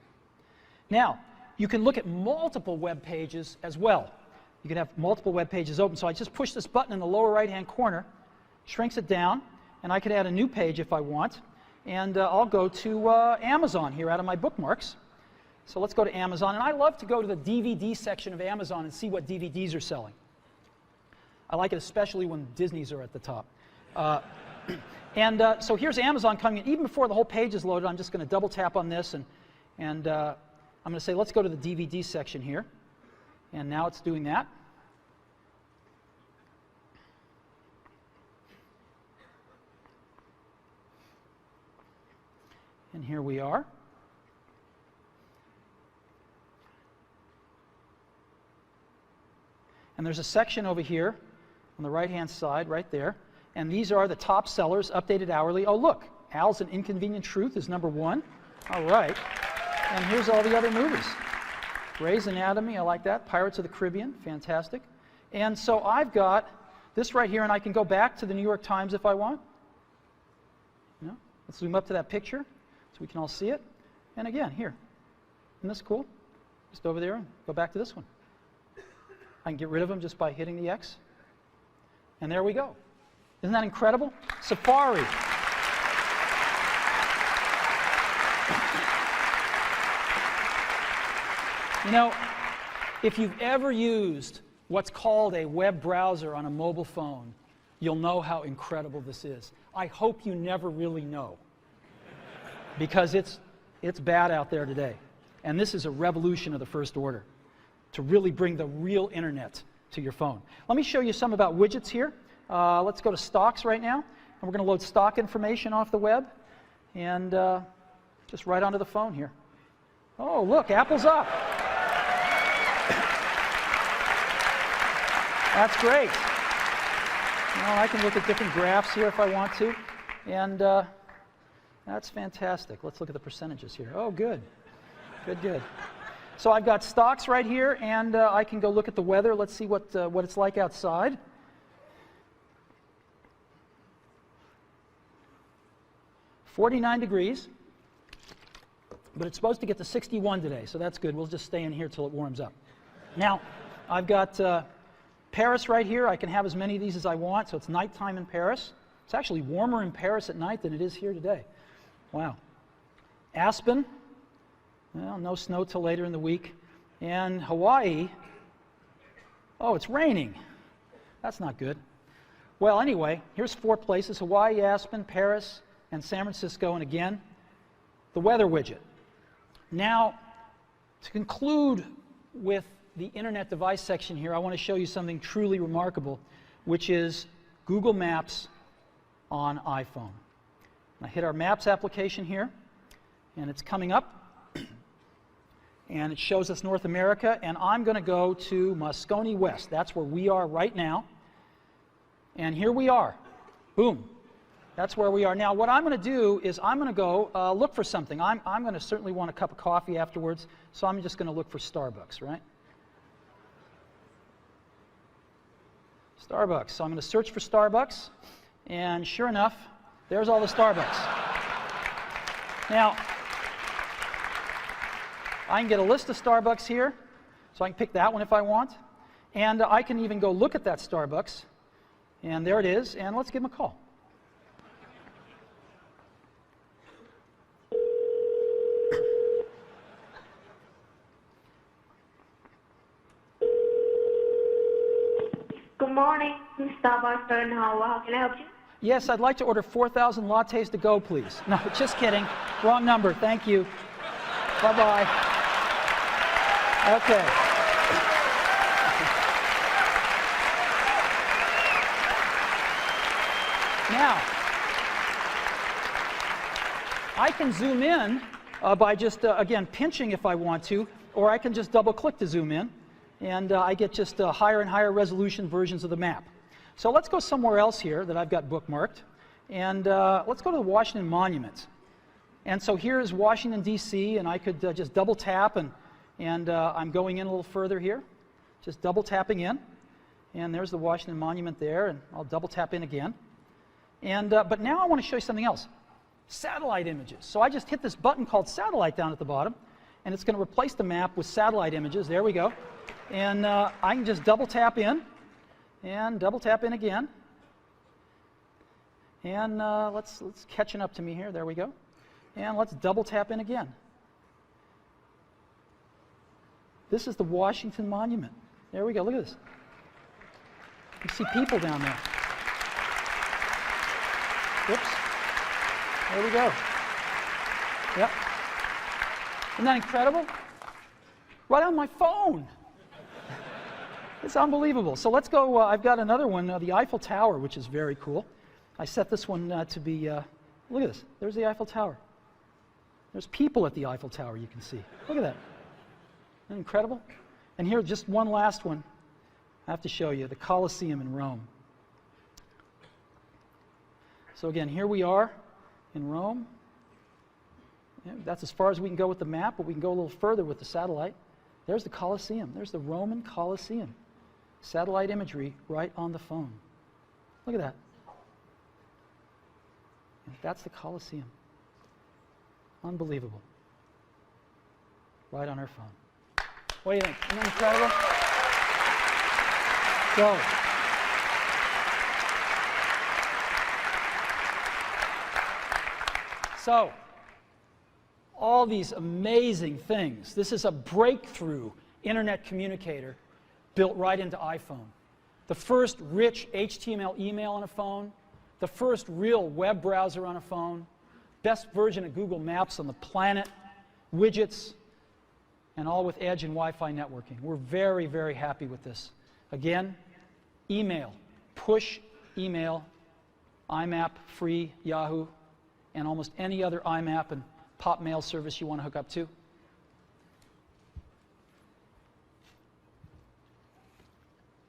Now, you can look at multiple web pages as well. You can have multiple web pages open. So I just push this button in the lower right-hand corner, shrinks it down, and I could add a new page if I want. And I'll go to Amazon here out of my bookmarks. So let's go to Amazon. And I love to go to the DVD section of Amazon and see what DVDs are selling. I like it especially when Disney's are at the top. So here's Amazon coming in. Even before the whole page is loaded, I'm just going to double tap on this. And I'm going to say, let's go to the DVD section here. And now it's doing that. And here we are. And there's a section over here on the right-hand side, right there. And these are the top sellers, updated hourly. Oh, look, Al's An Inconvenient Truth is #1. All right. And here's all the other movies. Grey's Anatomy, I like that. Pirates of the Caribbean, fantastic. And so I've got this right here, and I can go back to the New York Times if I want. You know, let's zoom up to that picture so we can all see it. And again, here. Isn't this cool? Just over there and go back to this one. I can get rid of them just by hitting the X. And there we go. Isn't that incredible? Safari. You know, if you've ever used what's called a web browser on a mobile phone, you'll know how incredible this is. I hope you never really know, because it's bad out there today. And this is a revolution of the first order to really bring the real internet to your phone. Let me show you some about widgets here. Let's go to stocks right now, and we're going to load stock information off the web, and just right onto the phone here. Oh, look, Apple's up. That's great. You know, I can look at different graphs here if I want to, and that's fantastic. Let's look at the percentages here. Oh, good. Good, good. So I've got stocks right here, and I can go look at the weather. Let's see what it's like outside. "49 degrees, but it's supposed to get to 61 today, so that's good. We'll just stay in here till it warms up. Now, I've got Paris right here. I can have as many of these as I want, so it's nighttime in Paris. It's actually warmer in Paris at night than it is here today. Wow. Aspen. Well, no snow till later in the week. And Hawaii, oh, it's raining. That's not good. Well, anyway, here's 4 places: Hawaii, Aspen, Paris, and San Francisco. And again, the weather widget. Now, to conclude with the Internet device section here, I want to show you something truly remarkable, which is Google Maps on iPhone. I hit our Maps application here, and it's coming up. And it shows us North America, and I'm going to go to Moscone West. That's where we are right now. And here we are. Boom. That's where we are. Now, what I'm going to do is I'm going to go look for something. I'm going to certainly want a cup of coffee afterwards, so I'm just going to look for Starbucks, right? Starbucks. So I'm going to search for Starbucks, and sure enough, there's all the Starbucks. Now, I can get a list of Starbucks here, so I can pick that one if I want. And I can even go look at that Starbucks. And there it is, and let's give them a call. morning, Starbucks and how can I help you? Yes, I'd like to order 4,000 lattes to go, please. No, just kidding. Wrong number. Thank you. Bye-bye. Okay. Now, I can zoom in by just, again, pinching if I want to, or I can just double-click to zoom in, and I get just higher and higher resolution versions of the map. So let's go somewhere else here that I've got bookmarked, and let's go to the Washington Monument. And so here's Washington, D.C., and I could just double-tap, and I'm going in a little further here, just double-tapping in, and there's the Washington Monument there, and I'll double-tap in again. And, but now I want to show you something else. Satellite images. So I just hit this button called Satellite down at the bottom, and it's going to replace the map with satellite images. There we go. And I can just double-tap in, and double-tap in again. And let's catching up to me here. There we go. And let's double-tap in again. This is the Washington Monument. There we go. Look at this. You see people down there. Whoops. There we go. Yep. Isn't that incredible? Right on my phone. It's unbelievable. So let's go. I've got another one, the Eiffel Tower, which is very cool. I set this one to be, look at this. There's the Eiffel Tower. There's people at the Eiffel Tower, you can see. Look at that. Isn't that incredible? And here, just one last one I have to show you, the Colosseum in Rome. So again, here we are in Rome. Yeah, that's as far as we can go with the map, but we can go a little further with the satellite. There's the Colosseum. There's the Roman Colosseum. Satellite imagery right on the phone. Look at that. And that's the Colosseum. Unbelievable. Right on our phone. What do you think? Isn't that incredible? So, all these amazing things. This is a breakthrough internet communicator built right into iPhone. The first rich HTML email on a phone, the first real web browser on a phone, best version of Google Maps on the planet, widgets, and all with Edge and Wi-Fi networking. We're very, very happy with this. Again, email, push email, IMAP, free, Yahoo, and almost any other IMAP and pop mail service you want to hook up to.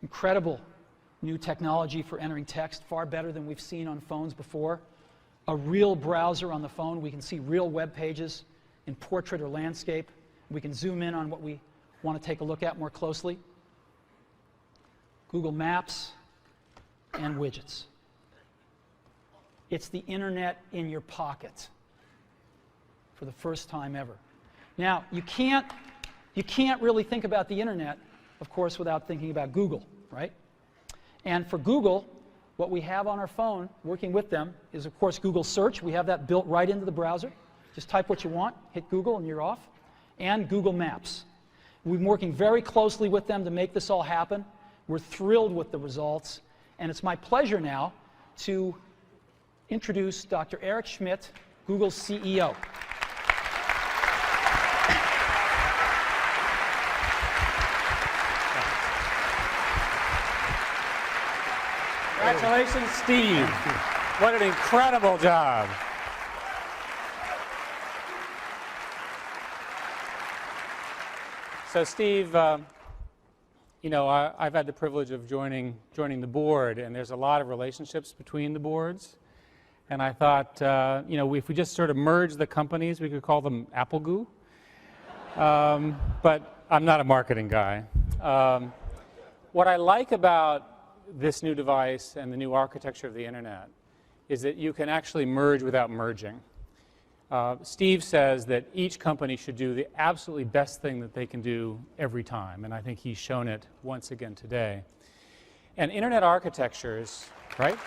Incredible new technology for entering text, far better than we've seen on phones before. A real browser on the phone. We can see real web pages in portrait or landscape. We can zoom in on what we want to take a look at more closely. Google Maps and widgets. It's the internet in your pocket for the first time ever. Now, you can't really think about the internet, of course, without thinking about Google, right? And for Google, what we have on our phone, working with them, is, of course, Google Search. We have that built right into the browser. Just type what you want, hit Google, and you're off. And Google Maps. We've been working very closely with them to make this all happen. We're thrilled with the results. And it's my pleasure now to introduce Dr. Eric Schmidt, Google's CEO. Congratulations, Steve. What an incredible job. So, Steve, you know, I've had the privilege of joining the board, and there's a lot of relationships between the boards. And I thought, you know, if we just sort of merge the companies, we could call them Apple Goo. But I'm not a marketing guy. What I like about this new device and the new architecture of the internet is that you can actually merge without merging. Steve says that each company should do the absolutely best thing that they can do every time, and I think he's shown it once again today. And internet architectures, right?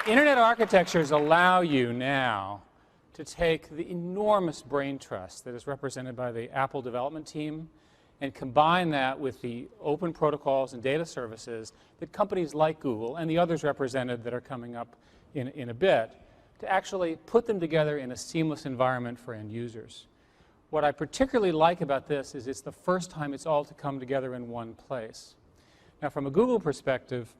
Internet architectures allow you now to take the enormous brain trust that is represented by the Apple development team and combine that with the open protocols and data services that companies like Google and the others represented that are coming up in a bit, to actually put them together in a seamless environment for end users. What I particularly like about this is it's the first time it's all to come together in one place. Now, from a Google perspective,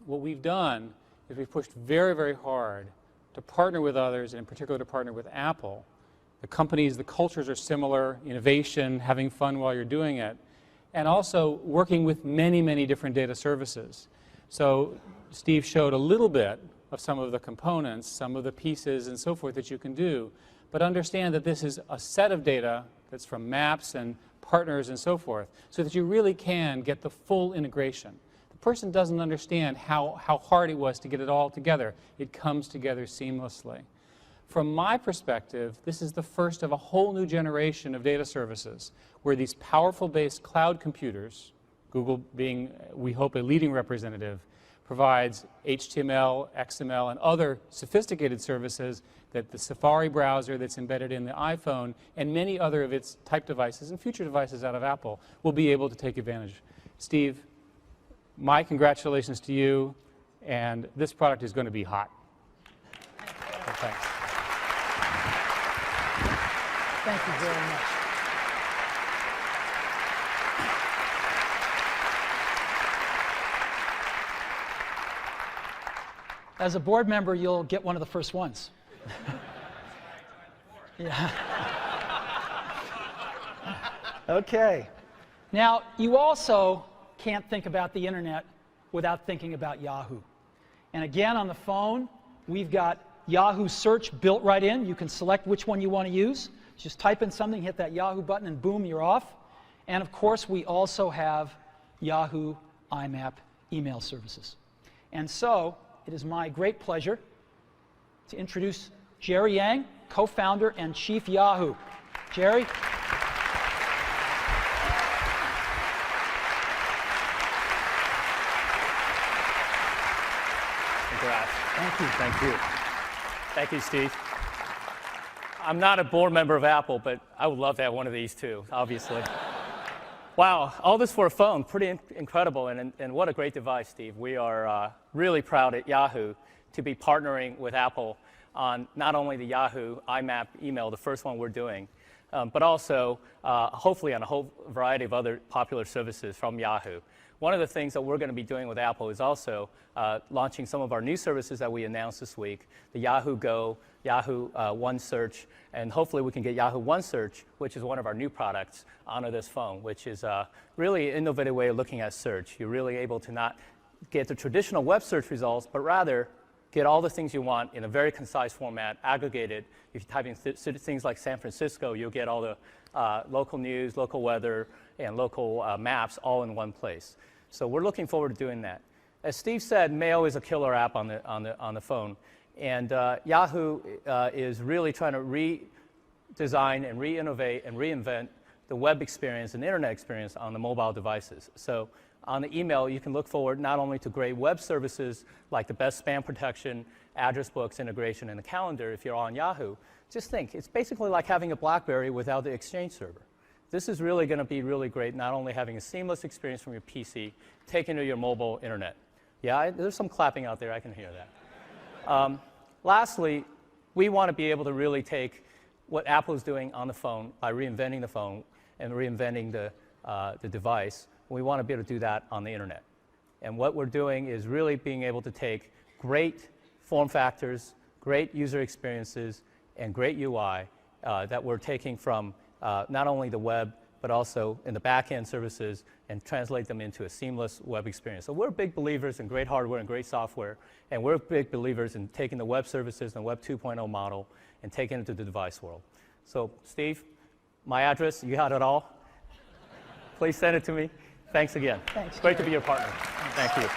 what we've done is we've pushed very, very hard to partner with others, and in particular to partner with Apple. The companies, the cultures are similar, innovation, having fun while you're doing it, and also working with many, many different data services. So Steve showed a little bit of some of the components, some of the pieces and so forth that you can do, but understand that this is a set of data that's from maps and partners and so forth, so that you really can get the full integration. The person doesn't understand how hard it was to get it all together. It comes together seamlessly. From my perspective, this is the first of a whole new generation of data services where these powerful-based cloud computers, Google being, we hope, a leading representative, provides HTML, XML, and other sophisticated services that the Safari browser that's embedded in the iPhone and many other of its type devices and future devices out of Apple will be able to take advantage. Steve, my congratulations to you, and this product is going to be hot. So thanks. Thank you very much. As a board member, you'll get one of the first ones. Yeah. Okay. Now, you also can't think about the internet without thinking about Yahoo. And again, on the phone, we've got Yahoo Search built right in. You can select which one you want to use. Just type in something, hit that Yahoo button, and boom, you're off. And of course, we also have Yahoo IMAP email services. And so, it is my great pleasure to introduce Jerry Yang, co-founder and chief Yahoo. Jerry? Congrats. Thank you. Thank you. Thank you, Steve. I'm not a board member of Apple, but I would love to have one of these too, obviously. Wow, all this for a phone, pretty incredible, and what a great device, Steve. We are really proud at Yahoo to be partnering with Apple on not only the Yahoo IMAP email, the first one we're doing, but also hopefully on a whole variety of other popular services from Yahoo. One of the things that we're going to be doing with Apple is also launching some of our new services that we announced this week, the Yahoo Go, Yahoo One Search, and hopefully we can get Yahoo One Search, which is one of our new products, onto this phone, which is really an innovative way of looking at search. You're really able to not get the traditional web search results, but rather get all the things you want in a very concise format, aggregated. If you type in things like San Francisco, you'll get all the local news, local weather, and local maps all in one place. So we're looking forward to doing that. As Steve said, Mail is a killer app on the phone, and Yahoo is really trying to redesign and re-innovate and reinvent the web experience and internet experience on the mobile devices. So on the email, you can look forward not only to great web services like the best spam protection, address books integration, and the calendar if you're on Yahoo. Just think, it's basically like having a BlackBerry without the Exchange server. This is really going to be really great, not only having a seamless experience from your PC, taken to your mobile internet. Yeah, there's some clapping out there, I can hear that. Lastly, we want to be able to really take what Apple is doing on the phone by reinventing the phone and reinventing the device. We want to be able to do that on the internet. And what we're doing is really being able to take great form factors, great user experiences, and great UI that we're taking from not only the web, but also in the back-end services and translate them into a seamless web experience. So we're big believers in great hardware and great software, and we're big believers in taking the web services and the Web 2.0 model and taking it to the device world. So Steve, my address, you got it all? Please send it to me. Thanks again. Thanks, Great Jerry. to be your partner. Thank you.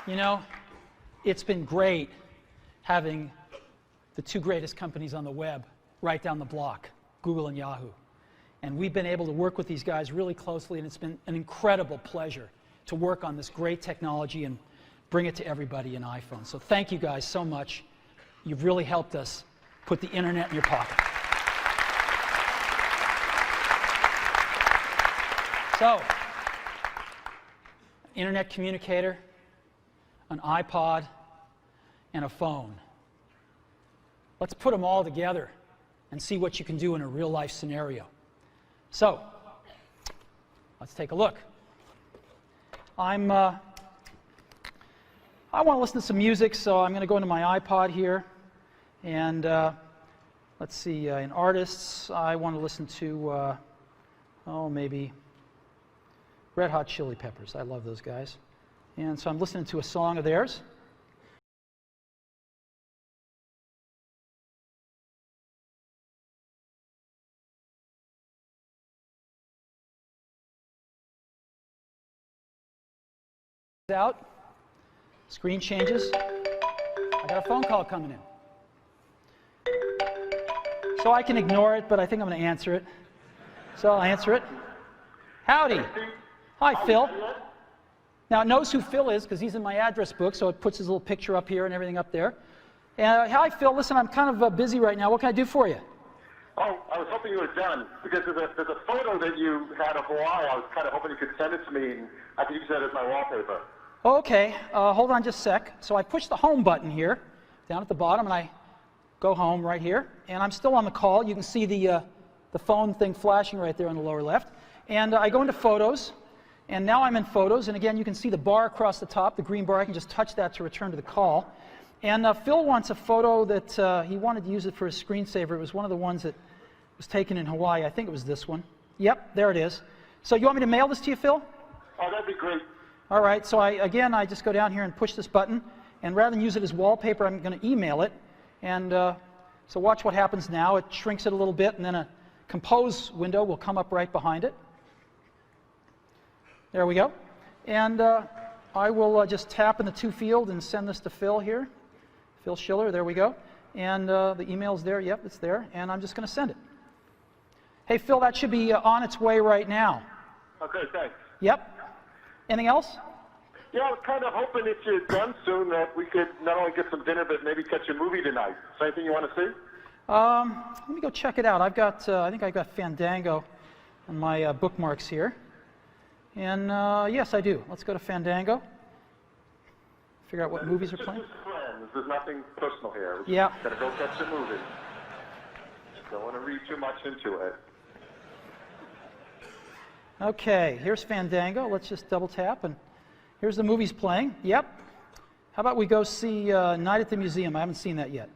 You know, it's been great having the two greatest companies on the web right down the block, Google and Yahoo. And we've been able to work with these guys really closely, and it's been an incredible pleasure to work on this great technology and bring it to everybody in iPhone. So thank you guys so much. You've really helped us put the internet in your pocket. So, internet communicator, an iPod, and a phone. Let's put them all together and see what you can do in a real-life scenario. So, let's take a look. I want to listen to some music, so I'm going to go into my iPod here. And let's see, in artists, I want to listen to, maybe Red Hot Chili Peppers. I love those guys. And so I'm listening to a song of theirs. Out. Screen changes. I got a phone call coming in. So I can ignore it, but I think I'm going to answer it. So I'll answer it. Howdy. Hi, Phil. Now it knows who Phil is because he's in my address book, so it puts his little picture up here and everything up there. Hi, Phil. Listen, I'm kind of busy right now. What can I do for you? Oh, I was hoping you were done because there's a photo that you had of Hawaii. I was kind of hoping you could send it to me and I could use that as my wallpaper. Okay, hold on just a sec. So I push the home button here, down at the bottom, and I go home right here. And I'm still on the call. You can see the phone thing flashing right there on the lower left. And I go into Photos, and now I'm in Photos. And again, you can see the bar across the top, the green bar. I can just touch that to return to the call. And Phil wants a photo that he wanted to use it for his screensaver. It was one of the ones that was taken in Hawaii. I think it was this one. Yep, there it is. So you want me to mail this to you, Phil? Oh, that'd be great. All right, so I just go down here and push this button, and rather than use it as wallpaper, I'm going to email it. And so watch what happens now. It shrinks it a little bit, and then a compose window will come up right behind it. There we go. And I will just tap in the to field and send this to Phil here. Phil Schiller, there we go. And the email's there. Yep, it's there. And I'm just going to send it. Hey, Phil, that should be on its way right now. Okay, thanks. Yep. Anything else? Yeah, I was kind of hoping if you're done soon that we could not only get some dinner, but maybe catch a movie tonight. Is there anything you want to see? Let me go check it out. I've got, I think I've got Fandango on my bookmarks here. And yes, I do. Let's go to Fandango. Figure out what movies are playing. Just friends. There's nothing personal here. Yeah. Gotta go catch a movie. Don't want to read too much into it. Okay, here's Fandango. Let's just double tap, and here's the movies playing. Yep. How about we go see Night at the Museum? I haven't seen that yet.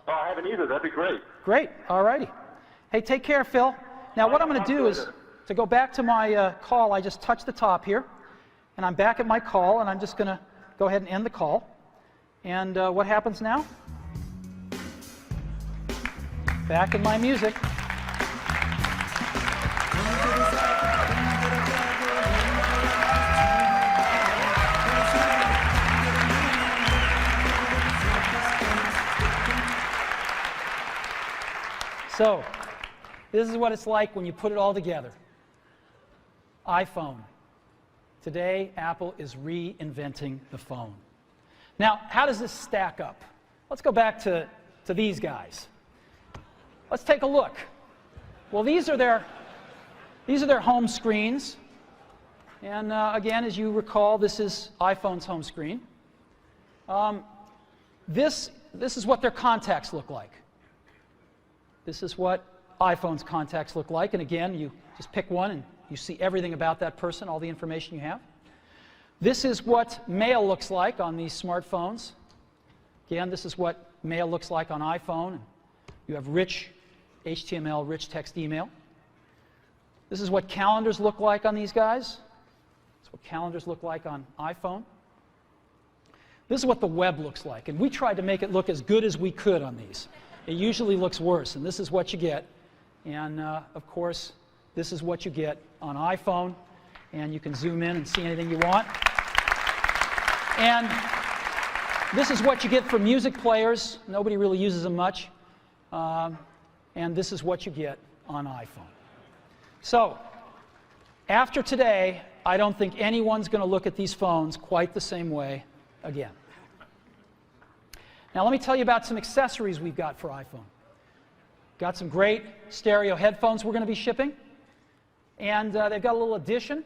Oh, I haven't either. That'd be great. Great. All righty. Hey, take care, Phil. Now, what I'm going to do is, to go back to my call, I just touch the top here, and I'm back at my call, and I'm just going to go ahead and end the call. And what happens now? Back in my music. So, this is what it's like when you put it all together. iPhone. Today, Apple is reinventing the phone. Now, how does this stack up? Let's go back to these guys. Let's take a look. Well, these are their home screens. And again, as you recall, this is iPhone's home screen. This is what their contacts look like. This is what iPhone's contacts look like. And again, you just pick one and you see everything about that person, all the information you have. This is what mail looks like on these smartphones. Again, this is what mail looks like on iPhone. You have rich HTML, rich text email. This is what calendars look like on these guys. This is what calendars look like on iPhone. This is what the web looks like. And we tried to make it look as good as we could on these. It usually looks worse, and this is what you get. And of course, this is what you get on iPhone. And you can zoom in and see anything you want. And this is what you get for music players. Nobody really uses them much. And this is what you get on iPhone. So, after today, I don't think anyone's going to look at these phones quite the same way again. Now let me tell you about some accessories we've got for iPhone. Got some great stereo headphones we're going to be shipping. And they've got a little addition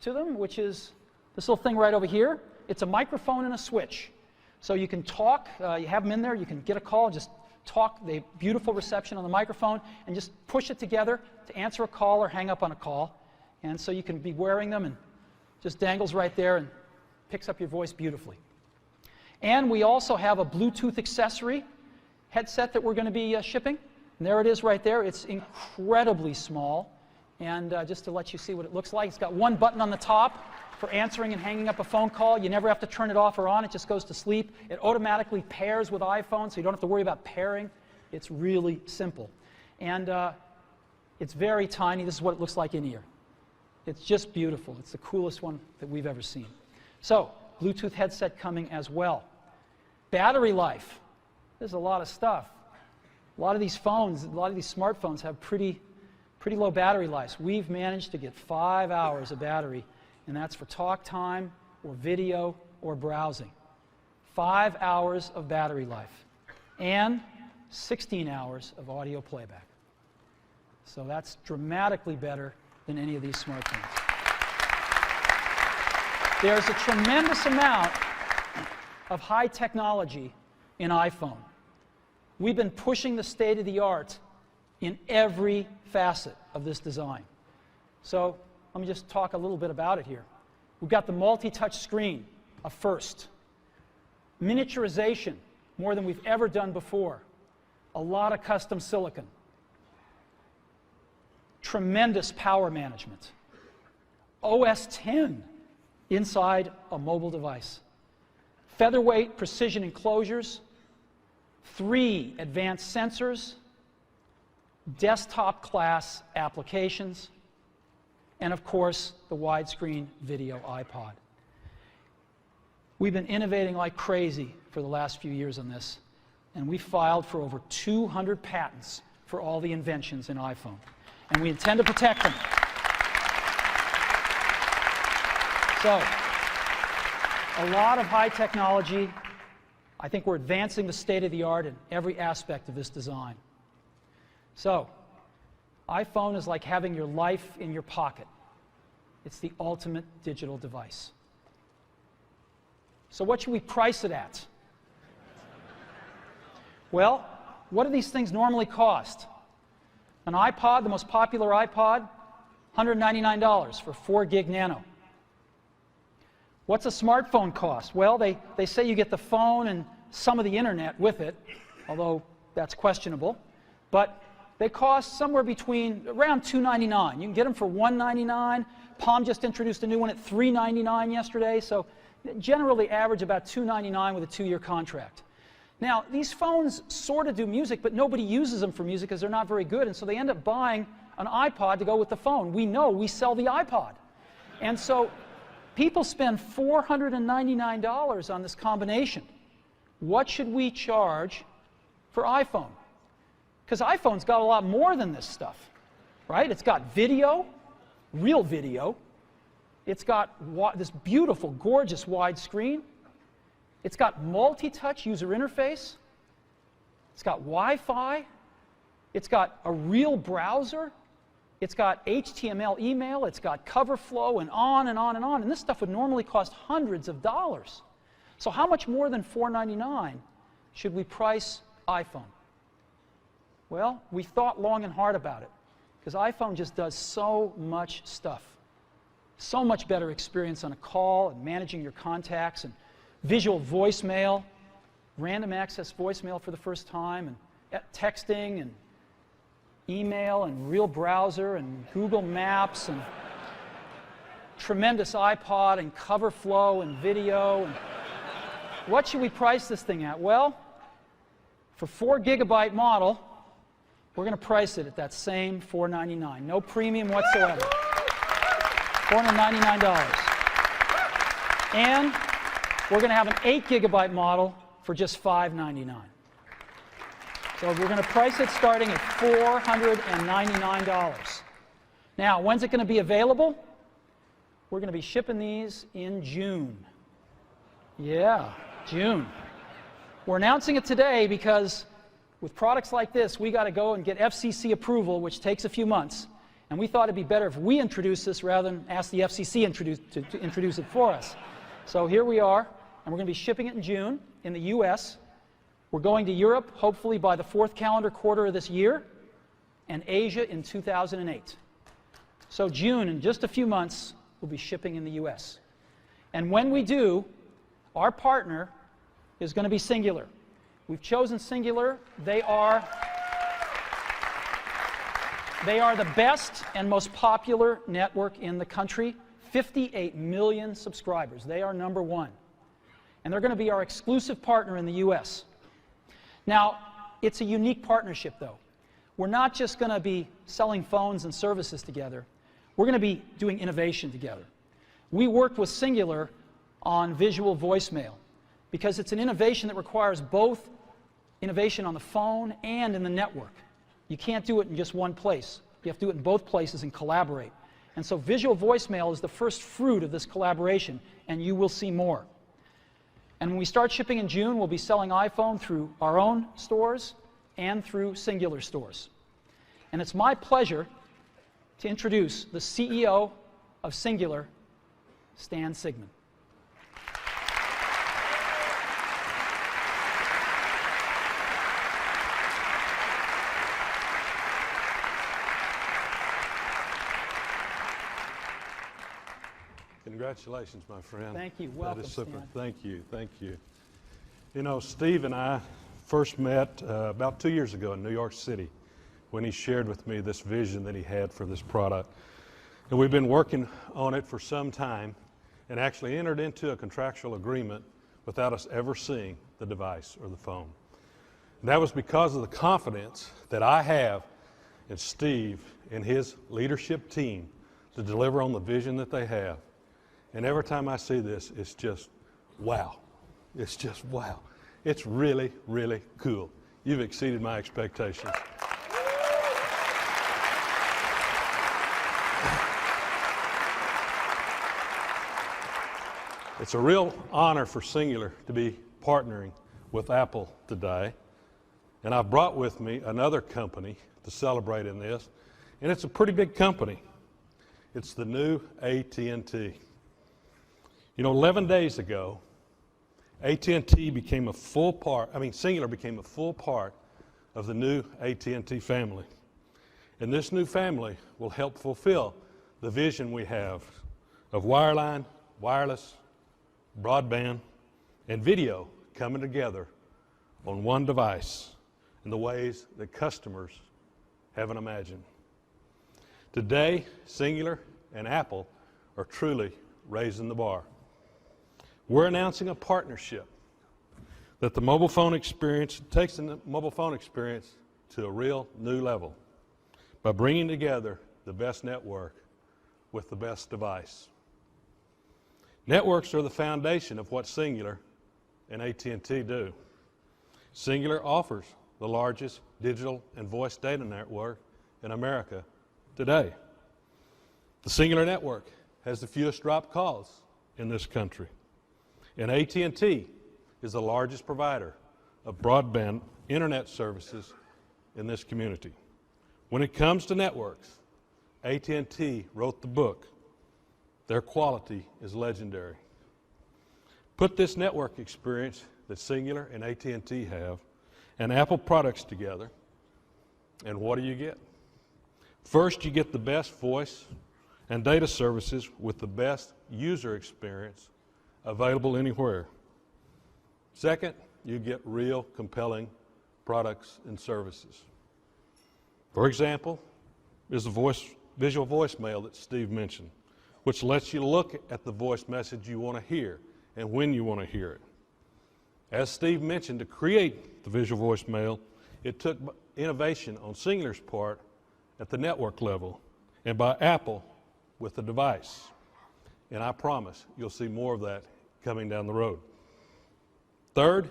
to them, which is this little thing right over here. It's a microphone and a switch. So you can talk, you have them in there, you can get a call, just talk, the beautiful reception on the microphone, and just push it together to answer a call or hang up on a call. And so you can be wearing them and just dangles right there and picks up your voice beautifully. And we also have a Bluetooth accessory headset that we're going to be shipping. And there it is right there. It's incredibly small. And just to let you see what it looks like, it's got one button on the top for answering and hanging up a phone call. You never have to turn it off or on. It just goes to sleep. It automatically pairs with iPhone, so you don't have to worry about pairing. It's really simple. And it's very tiny. This is what it looks like in ear. It's just beautiful. It's the coolest one that we've ever seen. So, Bluetooth headset coming as well. Battery life. There's a lot of stuff. A lot of these phones, a lot of these smartphones have pretty low battery lives. We've managed to get 5 hours of battery, and that's for talk time or video or browsing. 5 hours of battery life and 16 hours of audio playback. So that's dramatically better than any of these smartphones. There's a tremendous amount of high technology in iPhone. We've been pushing the state of the art in every facet of this design. So let me just talk a little bit about it here. We've got the multi-touch screen, a first. Miniaturization, more than we've ever done before. A lot of custom silicon. Tremendous power management. OS X inside a mobile device. Featherweight precision enclosures. 3 advanced sensors. Desktop class applications. And of course, the widescreen video iPod. We've been innovating like crazy for the last few years on this, and we filed for over 200 patents for all the inventions in iPhone. And we intend to protect them. So, a lot of high technology. I think we're advancing the state of the art in every aspect of this design. So, iPhone is like having your life in your pocket. It's the ultimate digital device. So what should we price it at? Well, what do these things normally cost? An iPod, the most popular iPod, $199 for 4 gig nano. What's a smartphone cost? Well, they say you get the phone and some of the internet with it, although that's questionable. But they cost somewhere between around $299. You can get them for $199. Palm just introduced a new one at $399 yesterday, so generally average about $299 with a 2-year contract. Now, these phones sort of do music, but nobody uses them for music because they're not very good, and so they end up buying an iPod to go with the phone. We know we sell the iPod. And so people spend $499 on this combination. What should we charge for iPhone? Because iPhone's got a lot more than this stuff, right? It's got video, real video. It's got this beautiful, gorgeous wide screen. It's got multi-touch user interface. It's got Wi-Fi. It's got a real browser. It's got HTML email. It's got cover flow and on and on and on. And this stuff would normally cost hundreds of dollars. So how much more than $499 should we price iPhone? Well, we thought long and hard about it because iPhone just does so much stuff. So much better experience on a call and managing your contacts and visual voicemail, random access voicemail for the first time, and texting and email and real browser and Google Maps and tremendous iPod and cover flow and video. And what should we price this thing at? Well, for 4 gigabyte model, we're going to price it at that same $499. No premium whatsoever. $499. And we're going to have an 8 gigabyte model for just $599. So we're going to price it starting at $499. Now, when's it going to be available? We're going to be shipping these in June. Yeah, June. We're announcing it today because with products like this, we got to go and get FCC approval, which takes a few months. And we thought it'd be better if we introduce this rather than ask the FCC to introduce it for us. So here we are, and we're going to be shipping it in June in the US. We're going to Europe, hopefully by the 4th calendar quarter of this year, and Asia in 2008. So June, in just a few months, we'll be shipping in the US. And when we do, our partner is going to be Singular. We've chosen Singular. They are the best and most popular network in the country. 58 million subscribers. They are number one. And they're going to be our exclusive partner in the US. Now, it's a unique partnership, though. We're not just going to be selling phones and services together. We're going to be doing innovation together. We worked with Singular on visual voicemail because it's an innovation that requires both innovation on the phone and in the network. You can't do it in just one place. You have to do it in both places and collaborate. And so visual voicemail is the first fruit of this collaboration, and you will see more. And when we start shipping in June, we'll be selling iPhone through our own stores and through Singular stores. And it's my pleasure to introduce the CEO of Singular, Stan Sigman. Congratulations, my friend. Thank you. Welcome, that is super. Stan. Thank you. Thank you. You know, Steve and I first met about 2 years ago in New York City when he shared with me this vision that he had for this product. And we've been working on it for some time and actually entered into a contractual agreement without us ever seeing the device or the phone. And that was because of the confidence that I have in Steve and his leadership team to deliver on the vision that they have. And every time I see this, it's just wow. It's just wow. It's really, really cool. You've exceeded my expectations. It's a real honor for Singular to be partnering with Apple today. And I've brought with me another company to celebrate in this. And it's a pretty big company. It's the new AT&T. You know, 11 days ago, AT&T became a full part, Singular became a full part of the new AT&T family. And this new family will help fulfill the vision we have of wireline, wireless, broadband, and video coming together on one device in the ways that customers haven't imagined. Today, Singular and Apple are truly raising the bar. We're announcing a partnership that the mobile phone experience takes the mobile phone experience to a real new level by bringing together the best network with the best device. Networks are the foundation of what Singular and AT&T do. Singular offers the largest digital and voice data network in America today. The Singular network has the fewest dropped calls in this country. And AT&T is the largest provider of broadband internet services in this community. When it comes to networks, AT&T wrote the book. Their quality is legendary. Put this network experience that Singular and AT&T have and Apple products together, and what do you get? First, you get the best voice and data services with the best user experience available anywhere. Second, you get real compelling products and services. For example, is the visual voicemail that Steve mentioned, which lets you look at the voice message you want to hear and when you want to hear it. As Steve mentioned, to create the visual voicemail, it took innovation on Singular's part at the network level and by Apple with the device. And I promise you'll see more of that coming down the road. Third,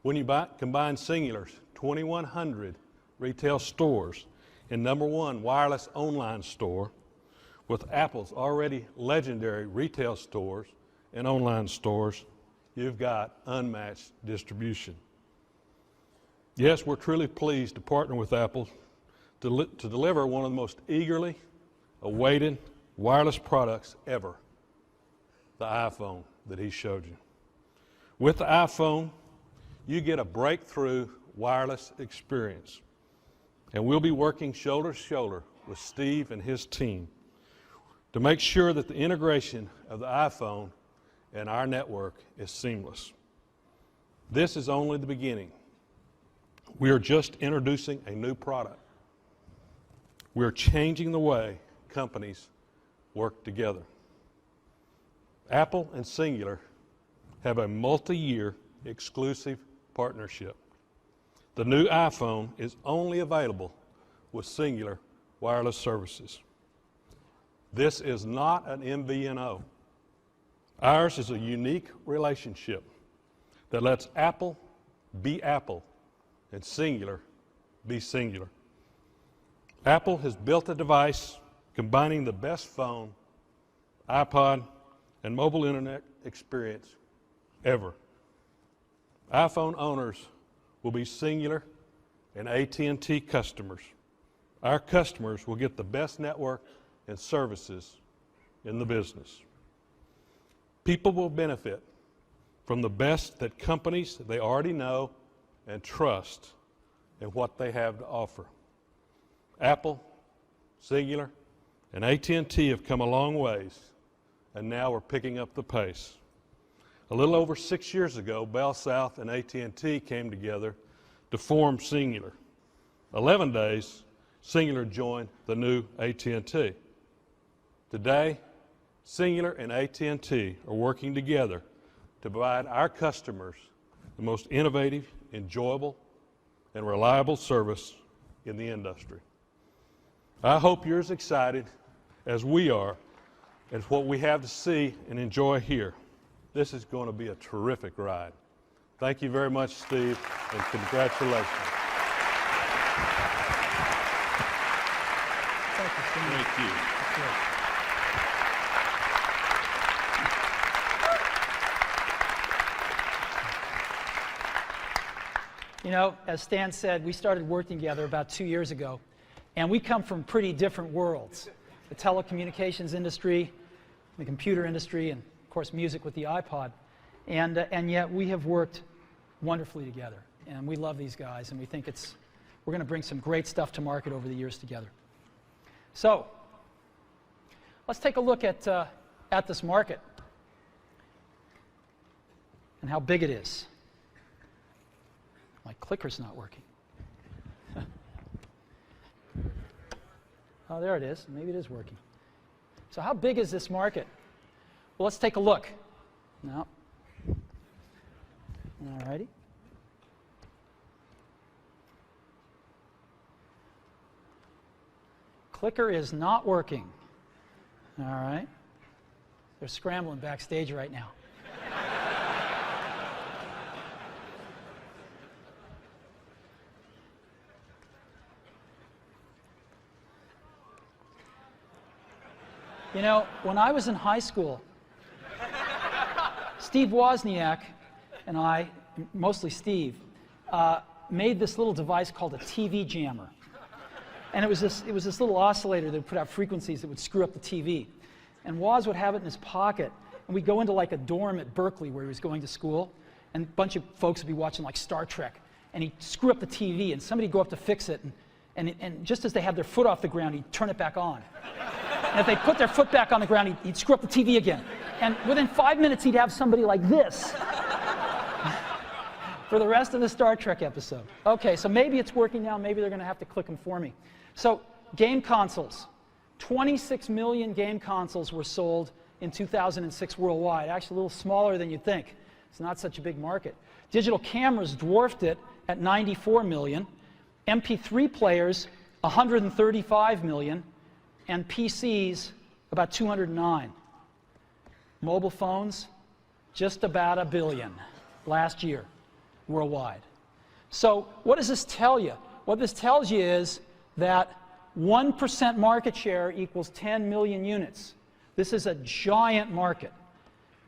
when you combine Singular's 2,100 retail stores and #1 wireless online store with Apple's already legendary retail stores and online stores, you've got unmatched distribution. Yes, we're truly pleased to partner with Apple to deliver one of the most eagerly awaited wireless products ever, the iPhone that he showed you. With the iPhone, you get a breakthrough wireless experience. And we'll be working shoulder to shoulder with Steve and his team to make sure that the integration of the iPhone and our network is seamless. This is only the beginning. We are just introducing a new product. We're changing the way companies work together. Apple and Cingular have a multi-year exclusive partnership. The new iPhone is only available with Cingular wireless services. This is not an MVNO. Ours is a unique relationship that lets Apple be Apple and Cingular be Cingular. Apple has built a device combining the best phone, iPod, and mobile internet experience ever. iPhone owners will be Cingular and AT&T customers. Our customers will get the best network and services in the business. People will benefit from the best that companies they already know and trust in what they have to offer. Apple, Cingular, and AT&T have come a long ways, and now we're picking up the pace. A little over 6 years ago, Bell South and AT&T came together to form Cingular. 11 days, Cingular joined the new AT&T. Today, Cingular and AT&T are working together to provide our customers the most innovative, enjoyable, and reliable service in the industry. I hope you're as excited as we are as what we have to see and enjoy here. This is going to be a terrific ride. Thank you very much, Steve, and congratulations. Thank you, Steve. Thank you. You know, as Stan said, we started working together about 2 years ago, and we come from pretty different worlds. The telecommunications industry, the computer industry, and of course music with the iPod. And yet we have worked wonderfully together, and we love these guys, and we think we're going to bring some great stuff to market over the years together. So let's take a look at this market and how big it is. My clicker's not working. Oh, there it is. Maybe it is working. So how big is this market? Well, let's take a look. No. All righty. Clicker is not working. All right. They're scrambling backstage right now. You know, when I was in high school, Steve Wozniak and I, mostly Steve, made this little device called a TV jammer. And it was this little oscillator that would put out frequencies that would screw up the TV. And Woz would have it in his pocket, and we'd go into like a dorm at Berkeley where he was going to school, and a bunch of folks would be watching like Star Trek, and he'd screw up the TV, and somebody'd go up to fix it, and just as they had their foot off the ground, he'd turn it back on. And if they put their foot back on the ground, he'd screw up the TV again. And within 5 minutes, he'd have somebody like this for the rest of the Star Trek episode. Okay, so maybe it's working now. Maybe they're going to have to click them for me. So game consoles. 26 million game consoles were sold in 2006 worldwide. Actually, a little smaller than you'd think. It's not such a big market. Digital cameras dwarfed it at 94 million. MP3 players, 135 million. And PCs, about 209. Mobile phones, just about 1 billion last year worldwide. So what does this tell you? What this tells you is that 1% market share equals 10 million units. This is a giant market.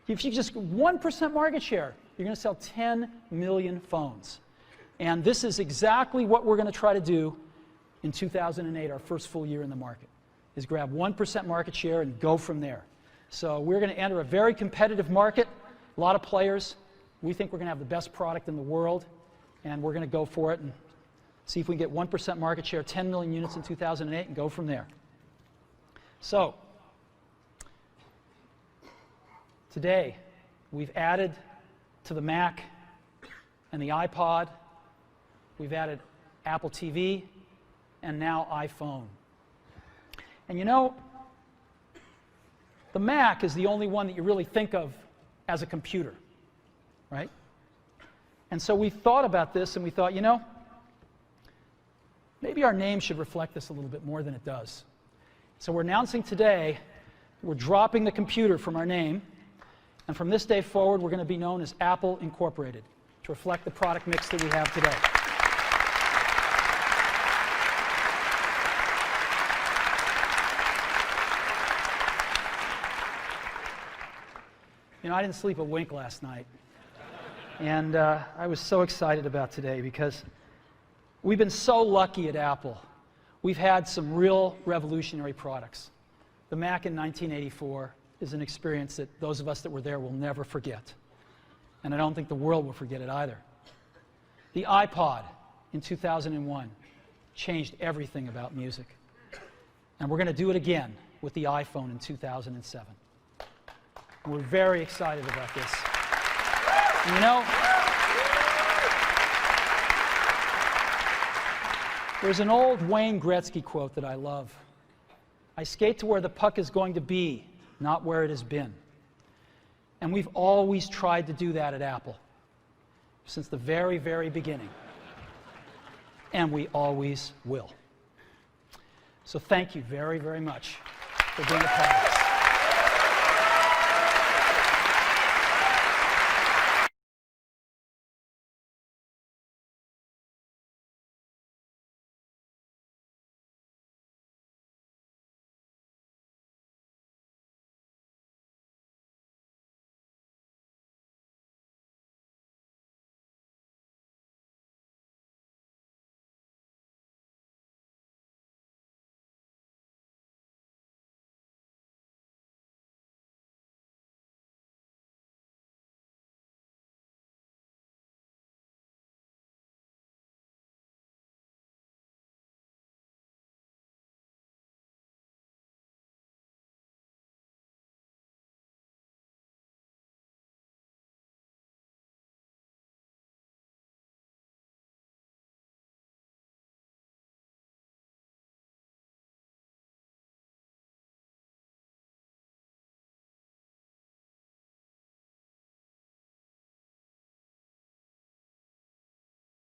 If you just 1% market share, you're going to sell 10 million phones. And this is exactly what we're going to try to do in 2008, our first full year in the market, is grab 1% market share and go from there. So we're going to enter a very competitive market, a lot of players. We think we're going to have the best product in the world, and we're going to go for it and see if we can get 1% market share, 10 million units in 2008, and go from there. So today, we've added to the Mac and the iPod, we've added Apple TV, and now iPhone. And you know, the Mac is the only one that you really think of as a computer, right? And so we thought about this and we thought, you know, maybe our name should reflect this a little bit more than it does. So we're announcing today, we're dropping the computer from our name, and from this day forward, we're going to be known as Apple Incorporated to reflect the product mix that we have today. You know, I didn't sleep a wink last night. And I was so excited about today because we've been so lucky at Apple. We've had some real revolutionary products. The Mac in 1984 is an experience that those of us that were there will never forget. And I don't think the world will forget it either. The iPod in 2001 changed everything about music. And we're going to do it again with the iPhone in 2007. And we're very excited about this. And you know, there's an old Wayne Gretzky quote that I love. I skate to where the puck is going to be, not where it has been. And we've always tried to do that at Apple, since the very, very beginning. And we always will. So thank you very, very much for being a part of it.